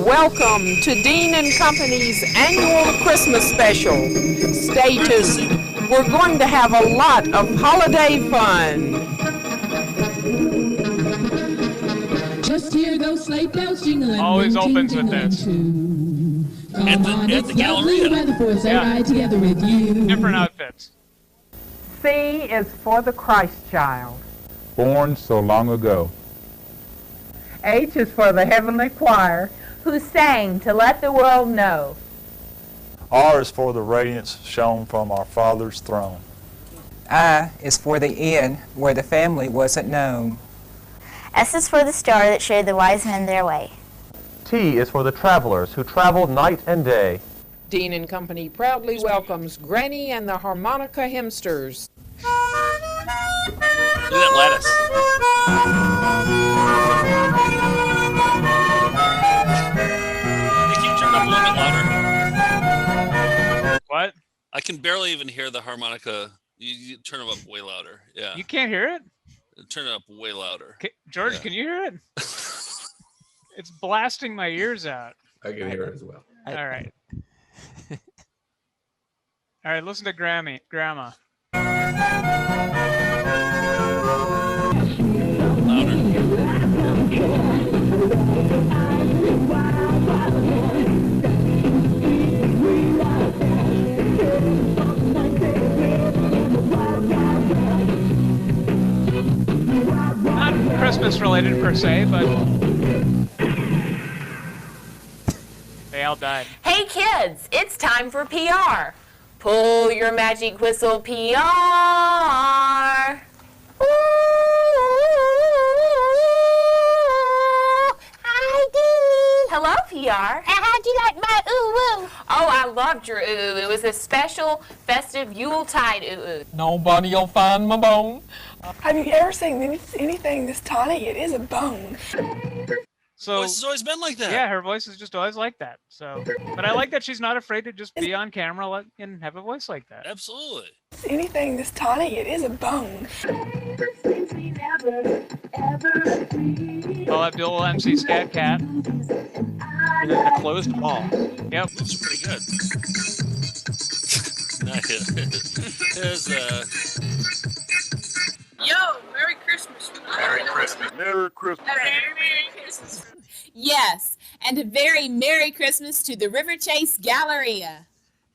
Welcome to Dean and Company's annual Christmas special. Stay tuned. We're going to have a lot of holiday fun. Just hear those sleigh bells jingling. Always opens with this. At the Galleria. Ride together with you. Different outfits. C is for the Christ child. Born so long ago. H is for the heavenly choir, Who sang to let the world know. R is for the radiance shown from our Father's throne. I is for the inn where the family wasn't known. S is for the star that showed the wise men their way. T is for the travelers who traveled night and day. Dean and Company proudly welcomes Granny and the harmonica hymnsters. Look at that lettuce. Hey, can you turn it up a little bit louder? What? I can barely even hear the harmonica. You turn them up way louder. Yeah. You can't hear it? Turn it up way louder. George, Yeah. can you hear it? It's blasting my ears out. I can hear it as well. All right. All right, listen to Grandma. Not Christmas related per se, but they all died. Hey kids, it's time for PR. Pull your magic whistle, PR. Ooh, hi, Dean. Hello, PR. How'd you like my ooh-woo? Oh, I loved your ooh. It was a special festive Yuletide ooh. Nobody'll find my bone. Have you ever seen anything this tiny? It is a bone. So voice has always been like that. Yeah, her voice is just always like that. So, but I like that she's not afraid to just be on camera and have a voice like that. Absolutely. Anything this tiny, it is a bone. Call that Bill MC Scat Cat. And then the closed ball. Yep. That's pretty good. There's Yo, Merry Christmas. Merry Christmas. Merry Christmas. Merry Christmas. Yes, and a very Merry Christmas to the River Chase Galleria.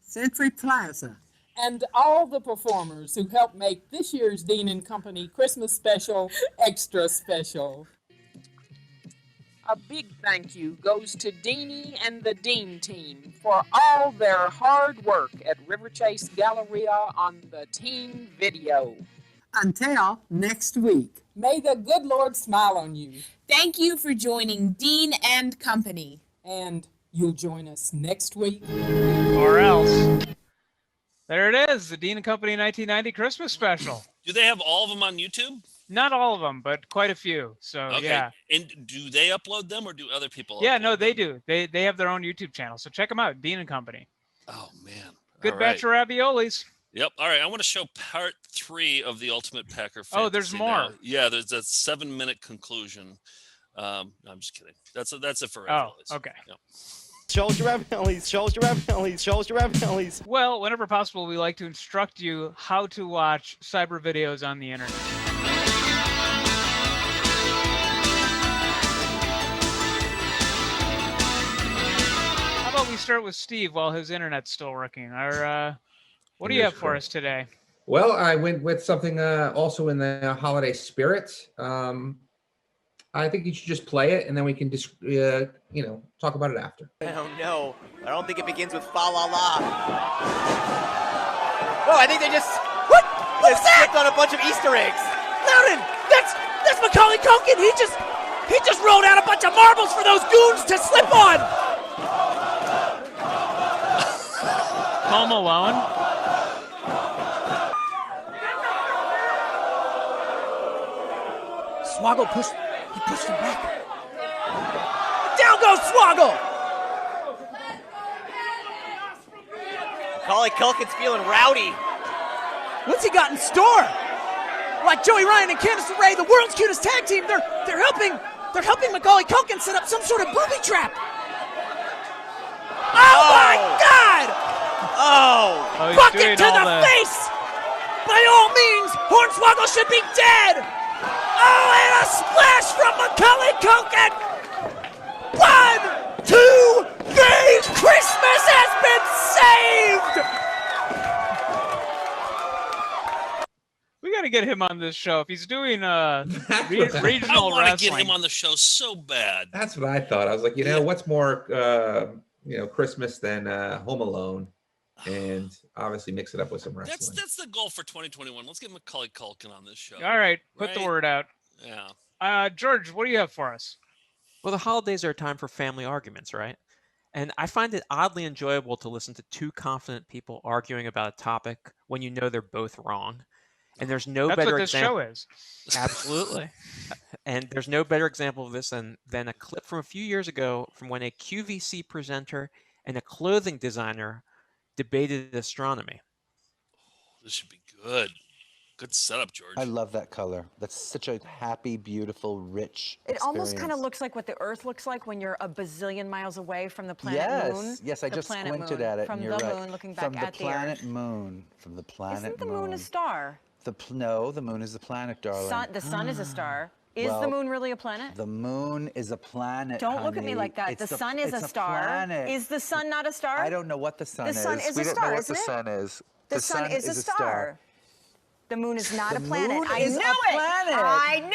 Century Plaza. And all the performers who helped make this year's Dean and Company Christmas special extra special. A big thank you goes to Deanie and the Dean team for all their hard work at River Chase Galleria on the teen video. Until next week. May the good Lord smile on you. Thank you for joining Dean and Company. And you'll join us next week. Or else. There it is, the Dean and Company 1990 Christmas special. Do they have all of them on YouTube? Not all of them, but quite a few. So Okay. yeah. And do they upload them or do other people? Yeah, upload no, them? they do. They have their own YouTube channel. So check them out, Dean and Company. Oh man. Good All batch of raviolis. Yep. All right. I want to show part 3 of the Ultimate Packer. Oh, there's Fantasy more. now. Yeah, there's a 7-minute conclusion. No, I'm just kidding. That's it for Oh, raviolis. okay. Yep. Shoulder ravioli's, shoulder ravioli's, shoulder ravioli's. Well, whenever possible, we like to instruct you how to watch cyber videos on the internet. How about we start with Steve while his internet's still working? What do you have for us today? Well, I went with something also in the holiday spirit. I think you should just play it, and then we can just, talk about it after. Oh no, I don't think it begins with fa la la. Oh, I think they just slipped on a bunch of Easter eggs. Loudon, that's Macaulay Culkin. He just rolled out a bunch of marbles for those goons to slip on. Home Alone. Swoggle pushed him back. Down goes Swoggle! Macaulay Culkin's feeling rowdy. What's he got in store? Like Joey Ryan and Candice LeRae, the world's cutest tag team, they're helping Macaulay Culkin set up some sort of booby trap. Oh my God! Oh! Bucket to the face! By all means, Hornswoggle should be dead! Oh, and a splash from Macaulay Culkin! 1, 2, 3! Christmas has been saved! We got to get him on this show. If he's doing regional I want to wrestling. get him on the show so bad. That's what I thought. I was like, what's more, Christmas than Home Alone, and obviously mix it up with some wrestling. That's the goal for 2021. Let's get Macaulay Culkin on this show. All right, put the word out. Yeah. George, what do you have for us? Well, the holidays are a time for family arguments, right? And I find it oddly enjoyable to listen to two confident people arguing about a topic when you know they're both wrong. And there's no That's better what this example. show is. Absolutely. And there's no better example of this than a clip from a few years ago from when a QVC presenter and a clothing designer debated astronomy. This should be good. Good setup, George. I love that color. That's such a happy, beautiful, rich It almost experience. kind of looks like what the Earth looks like when you're a bazillion miles away from the planet Moon. Yes, I The just planet squinted moon, at it, from and you're the right. moon looking back From at the the planet Earth. Moon. From the planet Isn't the moon. moon a star? No, the moon is the planet, darling. The sun is a star. Is the Well, moon really a planet? The moon is a planet. Don't look at me honey. like that. It's The sun is it's a star. Planet. Is the sun not a star? I don't know what the sun is. The sun is we a don't star, know what isn't the it? sun is. The sun is a star. The moon is not The a planet. moon I is knew a it. planet. I knew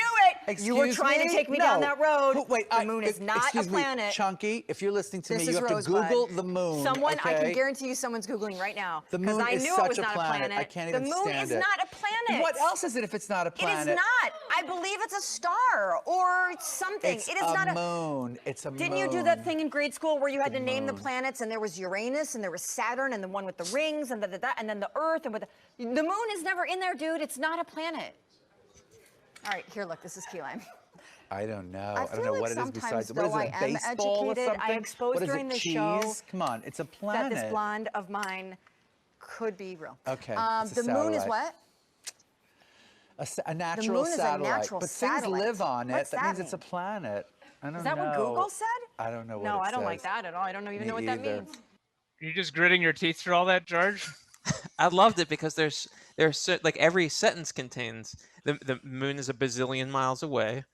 it. You were Excuse trying me? to take me down No. that road. Wait, the moon is not a excuse me, planet. Chunky, if you're listening to This me, is you have Rosebud. to Google the moon. Someone, I can okay? guarantee you someone's Googling right now. The Because moon I is knew it such was a not planet. a planet. I can't the even moon stand is it. not a planet. What else is it if it's not a planet? It is not. I believe it's a star or something. It's it is a not moon. It's a moon. Didn't you do that thing in grade school where you had to name the planets, and there was Uranus and there was Saturn and the one with the rings and and then the Earth and the moon is never in there, dude. It's not a planet. All right, here, look. This is key lime. I don't know. I I don't feel know like what it is sometimes, besides. What though, is it? I am Baseball or educated. I something? exposed What is during it? the Cheese? show Come on, it's a planet. that this blonde of mine could be real. Okay. it's a The moon is satellite. what? A natural moon is a satellite. natural but satellite. things live on it. What's that that means it's a mean? planet. I don't Is that know. what Google said? I don't know what No, it I don't says. like that at all. I don't even Me know what that either. means. You're just gritting your teeth through all that, George? I loved it because there's like every sentence contains the moon is a bazillion miles away.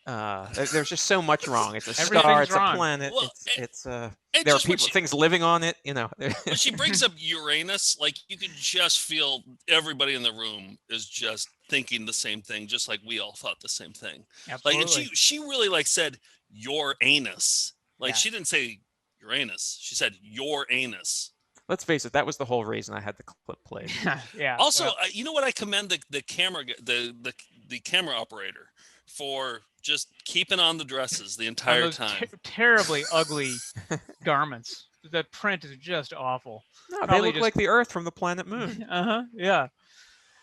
There's just so much wrong. It's a star. It's wrong. a planet. Well, it's there are just when people, things living on it. You know. When she brings up Uranus, like you could just feel everybody in the room is just thinking the same thing, just like we all thought the same thing. Absolutely. Like, and she really like said your anus. Like Yeah. she didn't say Uranus. She said your anus. Let's face it. That was the whole reason I had the clip played. Yeah. Also, well, you know what? I commend the camera the camera operator for just keeping on the dresses the on entire those time. terribly ugly garments. The print is just awful. No, they Probably look just- like the Earth from the planet Moon. Yeah.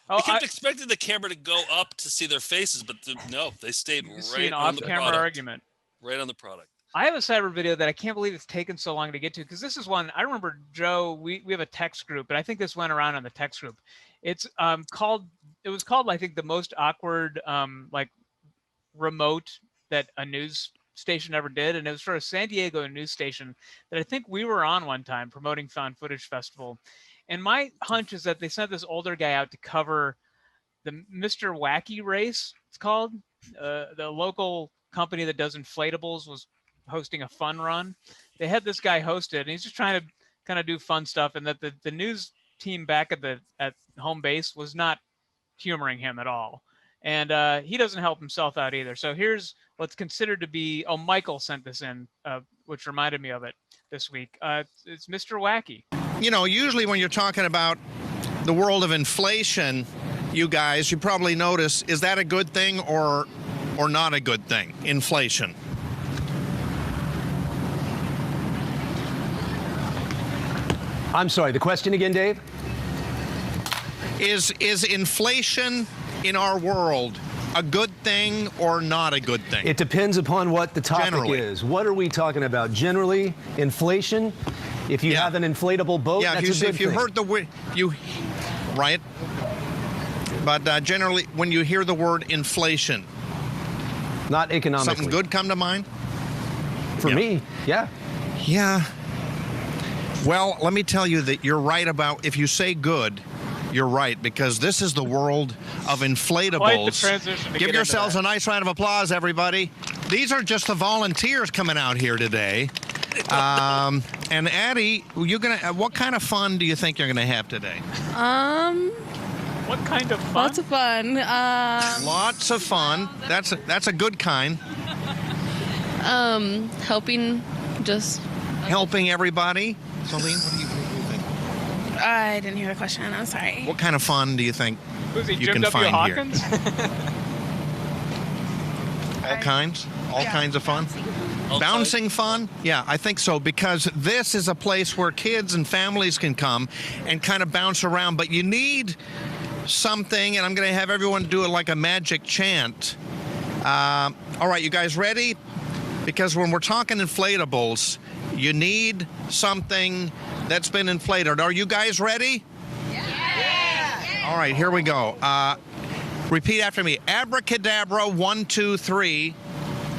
I Oh, kept expecting the camera to go up to see their faces, but no, they stayed you see right an on the off-camera product. argument. Right on the product. I have a cyber video that I can't believe it's taken so long to get to, because this is one I remember, Joe. We have a text group, and I think this went around on the text group. It's called. It was called, I think, the most awkward like remote that a news station ever did, and it was for a San Diego news station that I think we were on one time promoting Found Footage Festival. And my hunch is that they sent this older guy out to cover the Mr. Wacky race, it's called. The local company that does inflatables was hosting a fun run. They had this guy host it, and he's just trying to kind of do fun stuff, and that the news team back at home base was not humoring him at all. And he doesn't help himself out either. So here's what's considered to be, Michael sent this in, which reminded me of it this week. It's Mr. Wacky. You know, usually when you're talking about the world of inflation, you guys, you probably notice, is that a good thing or not a good thing, inflation? I'm sorry, the question again, Dave? Is inflation in our world a good thing or not a good thing? It depends upon what the topic is. What are we talking about? Generally, inflation. If you have an inflatable boat, that's a good thing. If you heard the word, right? But generally, when you hear the word inflation, not economically. Something good come to mind? For me, yeah. Yeah. Well, let me tell you that you're right about, if you say good, you're right, because this is the world of inflatables. Quite the transition to Give get yourselves into a nice round of applause, everybody. These are just the volunteers coming out here today. And Addie, what kind of fun do you think you're gonna have today? What kind of fun? Lots of fun. Lots of fun. That's a good kind. Helping everybody. Celine, what do you think? I didn't hear the question. I'm sorry. What kind of fun do you think you Jim can W. find Hawkins? here? All kinds of fun. Bouncing fun? Yeah, I think so, because this is a place where kids and families can come and kind of bounce around, but you need something, and I'm going to have everyone do it like a magic chant. All right, you guys ready? Because when we're talking inflatables, you need something that's been inflated. Are you guys ready? Yeah. All right, here we go. Repeat after me. Abracadabra, 1, 2, 3.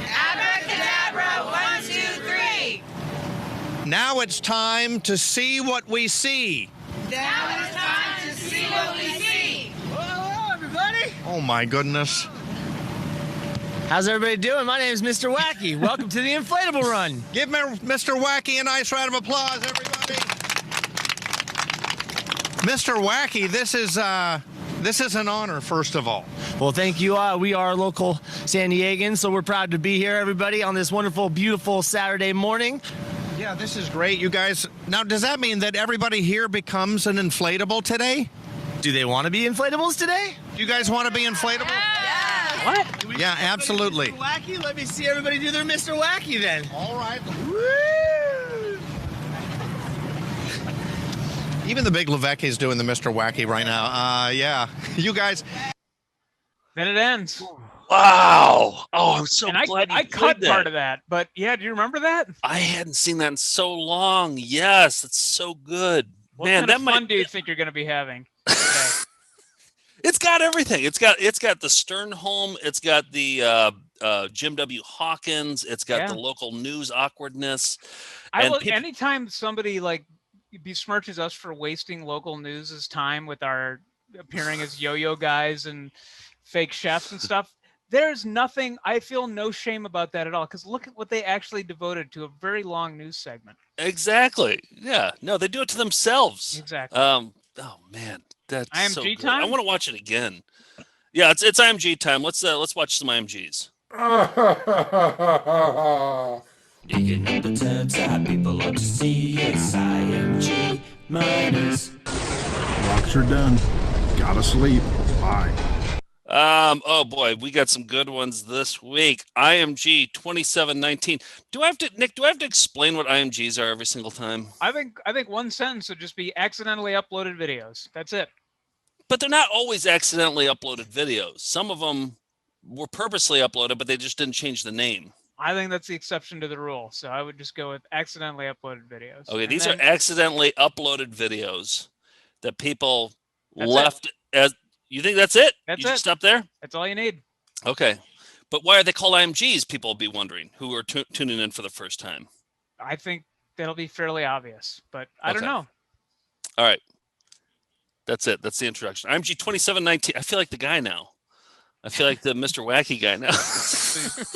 Abracadabra, 1, 2, 3. Now it's time to see what we see. Now it's time to see what we see. Hello, everybody. Oh, my goodness. How's everybody doing? My name is Mr. Wacky. Welcome to the inflatable run. Give Mr. Wacky a nice round of applause, everybody. Mr. Wacky, this is an honor, first of all. Well, thank you. We are local San Diegans, so we're proud to be here, everybody, on this wonderful, beautiful Saturday morning. Yeah, this is great, you guys. Now, does that mean that everybody here becomes an inflatable today? Do they want to be inflatables today? Do you guys want to be inflatable? What? Yeah, absolutely. Mr. Wacky? Let me see everybody do their Mr. Wacky then. All right. Woo! Even the big Levesque is doing the Mr. Wacky right now. Yeah, you guys. Then it ends. Wow. Oh, I'm so And glad I cut part of that. But yeah, do you remember that? I hadn't seen that in so long. Yes, it's so good. What Man, kind that of might fun do you think you're going to be having today? It's got everything. It's got the Sternholm. It's got the Jim W. Hawkins. It's got the local news awkwardness. Anytime somebody like besmirches us for wasting local news's time with our appearing as yo-yo guys and fake chefs and stuff, there's nothing. I feel no shame about that at all, because look at what they actually devoted to a very long news segment. Exactly. Yeah. No, they do it to themselves. Exactly. Oh man. That's IMG so good. time? I want to watch it again. Yeah, it's IMG time. Let's watch some IMGs. Digging up the tubs, people love to see it's IMG minus. Rocks are done. Gotta sleep. Bye. Oh boy, we got some good ones this week. IMG 2719. Do I have to explain what IMGs are every single time? I think one sentence would just be accidentally uploaded videos. That's it. But they're not always accidentally uploaded videos. Some of them were purposely uploaded, but they just didn't change the name. I think that's the exception to the rule. So I would just go with accidentally uploaded videos. Okay, these are accidentally uploaded videos that people left as. You think that's it? That's you it. Just stop there? That's all you need. Okay. But why are they called IMGs? People will be wondering who are tuning in for the first time. I think that'll be fairly obvious, but I don't know. All right. That's it. That's the introduction. IMG 2719. I feel like the guy now. I feel like the Mr. Wacky guy now.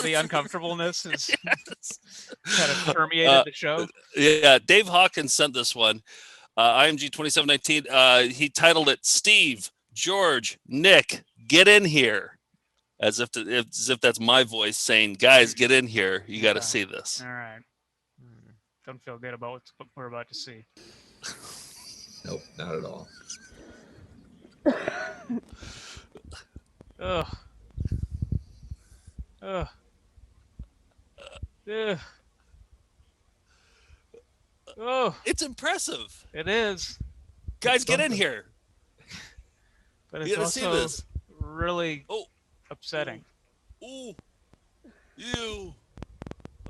the uncomfortableness is kind of permeated the show. Yeah. Dave Hawkins sent this one. IMG 2719. He titled it "Steve, George, Nick, get in here," as if that's my voice saying, "Guys, get in here. You got to see this." All right. Don't feel good about what we're about to see. Nope, not at all. Ugh. Ugh. Ugh. Oh, it's impressive. It is. Guys, get in here. But it's you gotta also see this. Really upsetting. Ooh. You.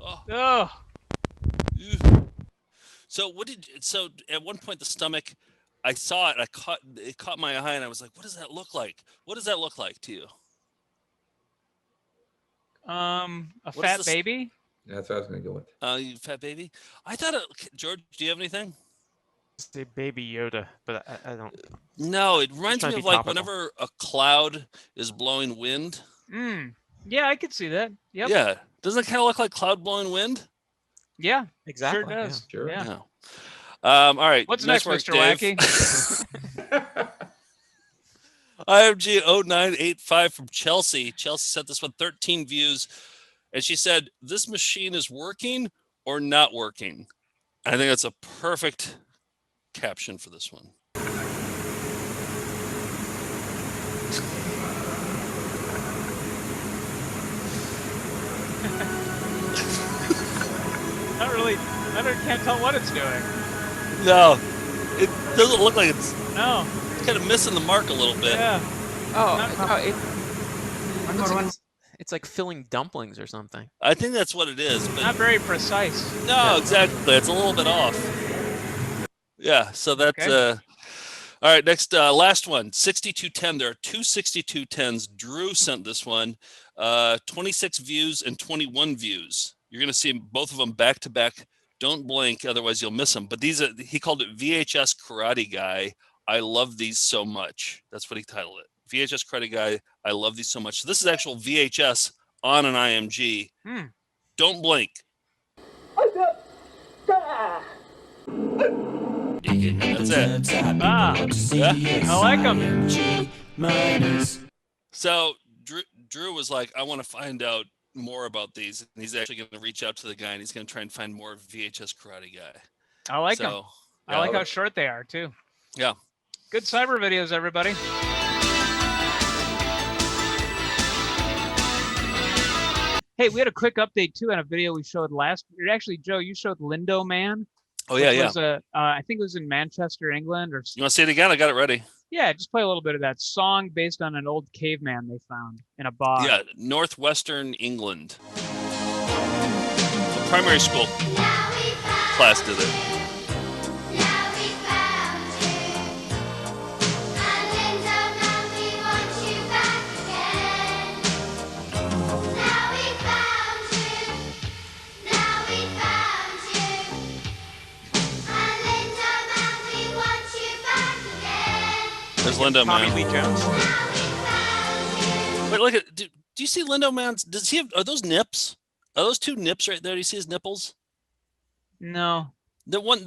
Oh. Oh. So so at one point the stomach, I saw it, it caught my eye, and I was like, what does that look like? What does that look like to you? A fat baby? Yeah, that's what I was gonna go with. You fat baby? I thought George, do you have anything? Say Baby Yoda, but I don't. No, it reminds me of like topical. whenever a cloud is blowing wind. Yeah, I could see that. Yep. Yeah. Doesn't it kind of look like cloud blowing wind? Yeah, exactly. Sure does. Yeah, sure. Yeah. All right. What's nice next, work, Mr. Dave. Wacky? IMG 0985 from Chelsea. Chelsea sent this one 13 views. And she said, this machine is working or not working. I think that's a perfect caption for this one. Not really. I can't tell what it's doing. No, it doesn't look like it's. No. It's kind of missing the mark a little bit. Yeah. It's like filling dumplings or something. I think that's what it is. But not very precise. No, exactly. It's a little bit off. Yeah, so that's Okay. all right. Next, last one, 6210. There are two 6210s. Drew sent this one, 26 views and 21 views. You're going to see both of them back to back. Don't blink, otherwise you'll miss them. But these are, he called it VHS Karate Guy. I love these so much. That's what he titled it. VHS Karate Guy. I love these so much. So this is actual VHS on an IMG. Don't blink. That's it. I like them. So Drew was like, I want to find out more about these. And he's actually going to reach out to the guy and he's going to try and find more VHS Karate Guy. I like them. I like how short they are too. Yeah. Good cyber videos, everybody. Hey, we had a quick update too on a video we showed last. Actually, Joe, you showed Lindo Man. Oh yeah, yeah. Was I think it was in Manchester, England, or. You want to say it again? I got it ready. Yeah, just play a little bit of that song based on an old caveman they found in a bog. Yeah, northwestern England. A primary school class did it. There's Lindo Man. Tommy Lee Jones. Wait, look at. Do you see Lindo Man's? Does he have? Are those nips? Are those two nips right there? Do you see his nipples? No. The one.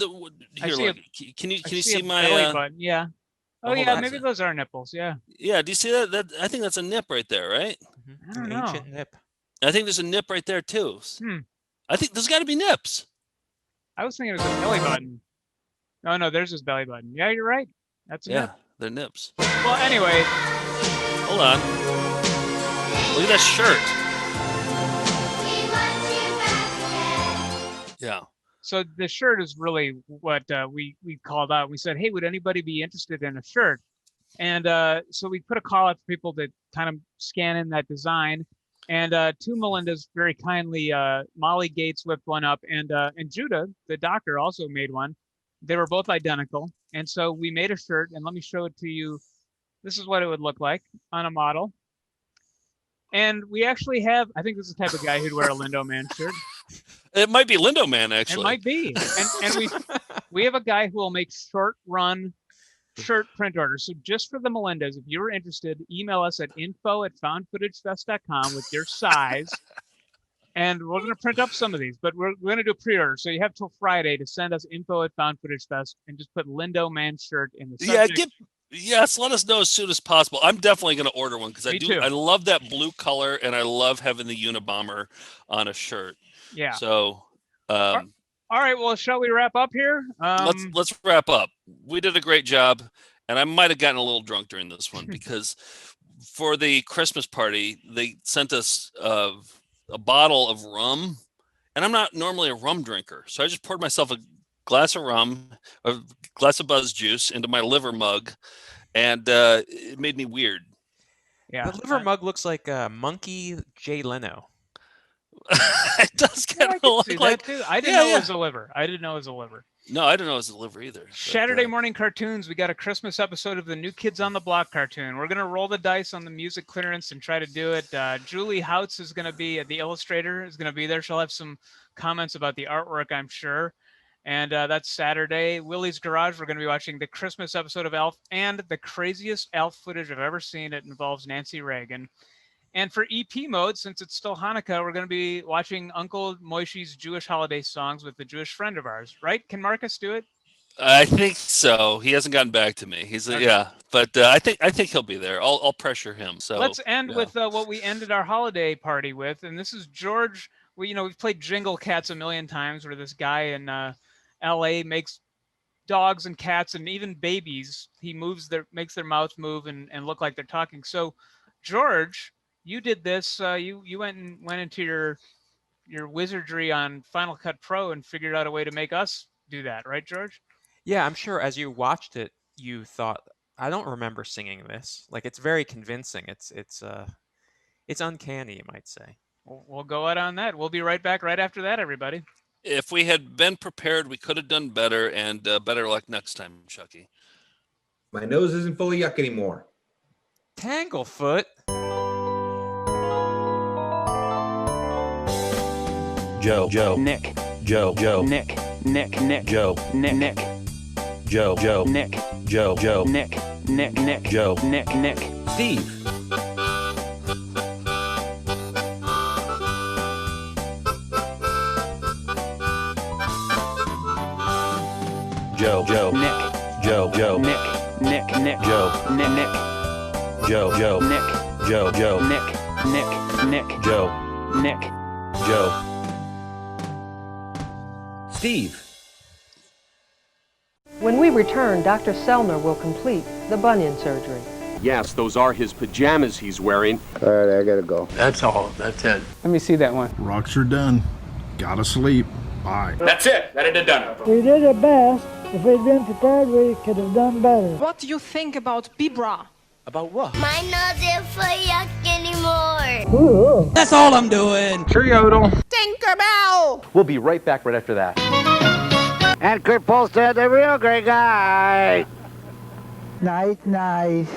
Here, look. Can you see my? Belly button. Yeah. Oh yeah, on. maybe those are nipples. Yeah. Yeah. Do you see that? I think that's a nip right there, right? I don't know. Ancient nip. I think there's a nip right there too. I think there's got to be nips. I was thinking it was a belly button. Oh no, there's his belly button. Yeah, you're right. That's a nip. They're nips. Well, anyway. Hold on. Look at that shirt. Yeah. So the shirt is really what we called out. We said, hey, would anybody be interested in a shirt? And so we put a call out for people to kind of scan in that design. And two Melindas very kindly, Molly Gates whipped one up, and Judah, the doctor, also made one. They were both identical. And so we made a shirt, and let me show it to you. This is what it would look like on a model. And we actually have, I think this is the type of guy who'd wear a Lindo Man shirt. It might be Lindo Man, actually. It might be. And we have a guy who will make short run shirt print orders. So just for the Melindas, if you're interested, email us at info@foundfootagefest.com with your size. And we're going to print up some of these, but we're going to do a pre-order. So you have till Friday to send us info@foundfootagefest and just put Lindo Man shirt in the subject. Yes, let us know as soon as possible. I'm definitely going to order one because I love that blue color, and I love having the Unabomber on a shirt. Yeah. So, all right. Well, shall we wrap up here? Let's wrap up. We did a great job, and I might have gotten a little drunk during this one because for the Christmas party they sent us a bottle of rum, and I'm not normally a rum drinker, so I just poured myself a glass of rum, a glass of Buzz juice into my liver mug, and it made me weird. Yeah, the liver mug looks like Monkey Jay Leno. It does kind of look like. Too. I didn't know it was a liver. I didn't know it was a liver. No, I didn't know it was a liver either. Saturday morning cartoons. We got a Christmas episode of the New Kids on the Block cartoon. We're gonna roll the dice on the music clearance and try to do it. Julie Houts is gonna be the illustrator. Is gonna be there. She'll have some comments about the artwork, I'm sure. And that's Saturday. Willie's Garage, we're going to be watching the Christmas episode of Elf and the craziest Elf footage I've ever seen. It involves Nancy Reagan. And for EP mode, since it's still Hanukkah, we're going to be watching Uncle Moishi's Jewish holiday songs with the Jewish friend of ours, right? Can Marcus do it? I think so. He hasn't gotten back to me. He's but I think he'll be there. I'll pressure him. So let's end with what we ended our holiday party with, and this is George. We've played Jingle Cats a million times, where this guy in LA makes dogs and cats and even babies. He makes their mouth move and look like they're talking. So, George, you did this. You went into your wizardry on Final Cut Pro and figured out a way to make us do that, right, George? Yeah, I'm sure as you watched it, you thought, I don't remember singing this. Like, it's very convincing. It's uncanny, you might say. We'll go out on that. We'll be right back right after that, everybody. If we had been prepared, we could have done better, and better luck next time, Chucky. My nose isn't full of yuck anymore. Tanglefoot. Joe, Nick, Joe, Nick, Joe, Nick, Joe, Nick, Joe, Nick, Joe, Nick, Steve. Joe, Nick, Joe, Nick, Joe, Nick, Joe, Nick, Joe, Nick, Joe, Nick, Joe, Steve. When we return, Dr. Selner will complete the bunion surgery. Yes, those are his pajamas he's wearing. All right, I gotta go. That's all. That's it. Let me see that one. Rocks are done. Gotta sleep. Bye. That's it. That it done. We did our best. If we'd been prepared, we could have done better. What do you think about Bibra? About what? My nose isn't for yuck anymore. Ooh. That's all I'm doing. Cheerio. Tinkerbell! We'll be right back right after that. And Kurt Polster, the real great guy. Nice.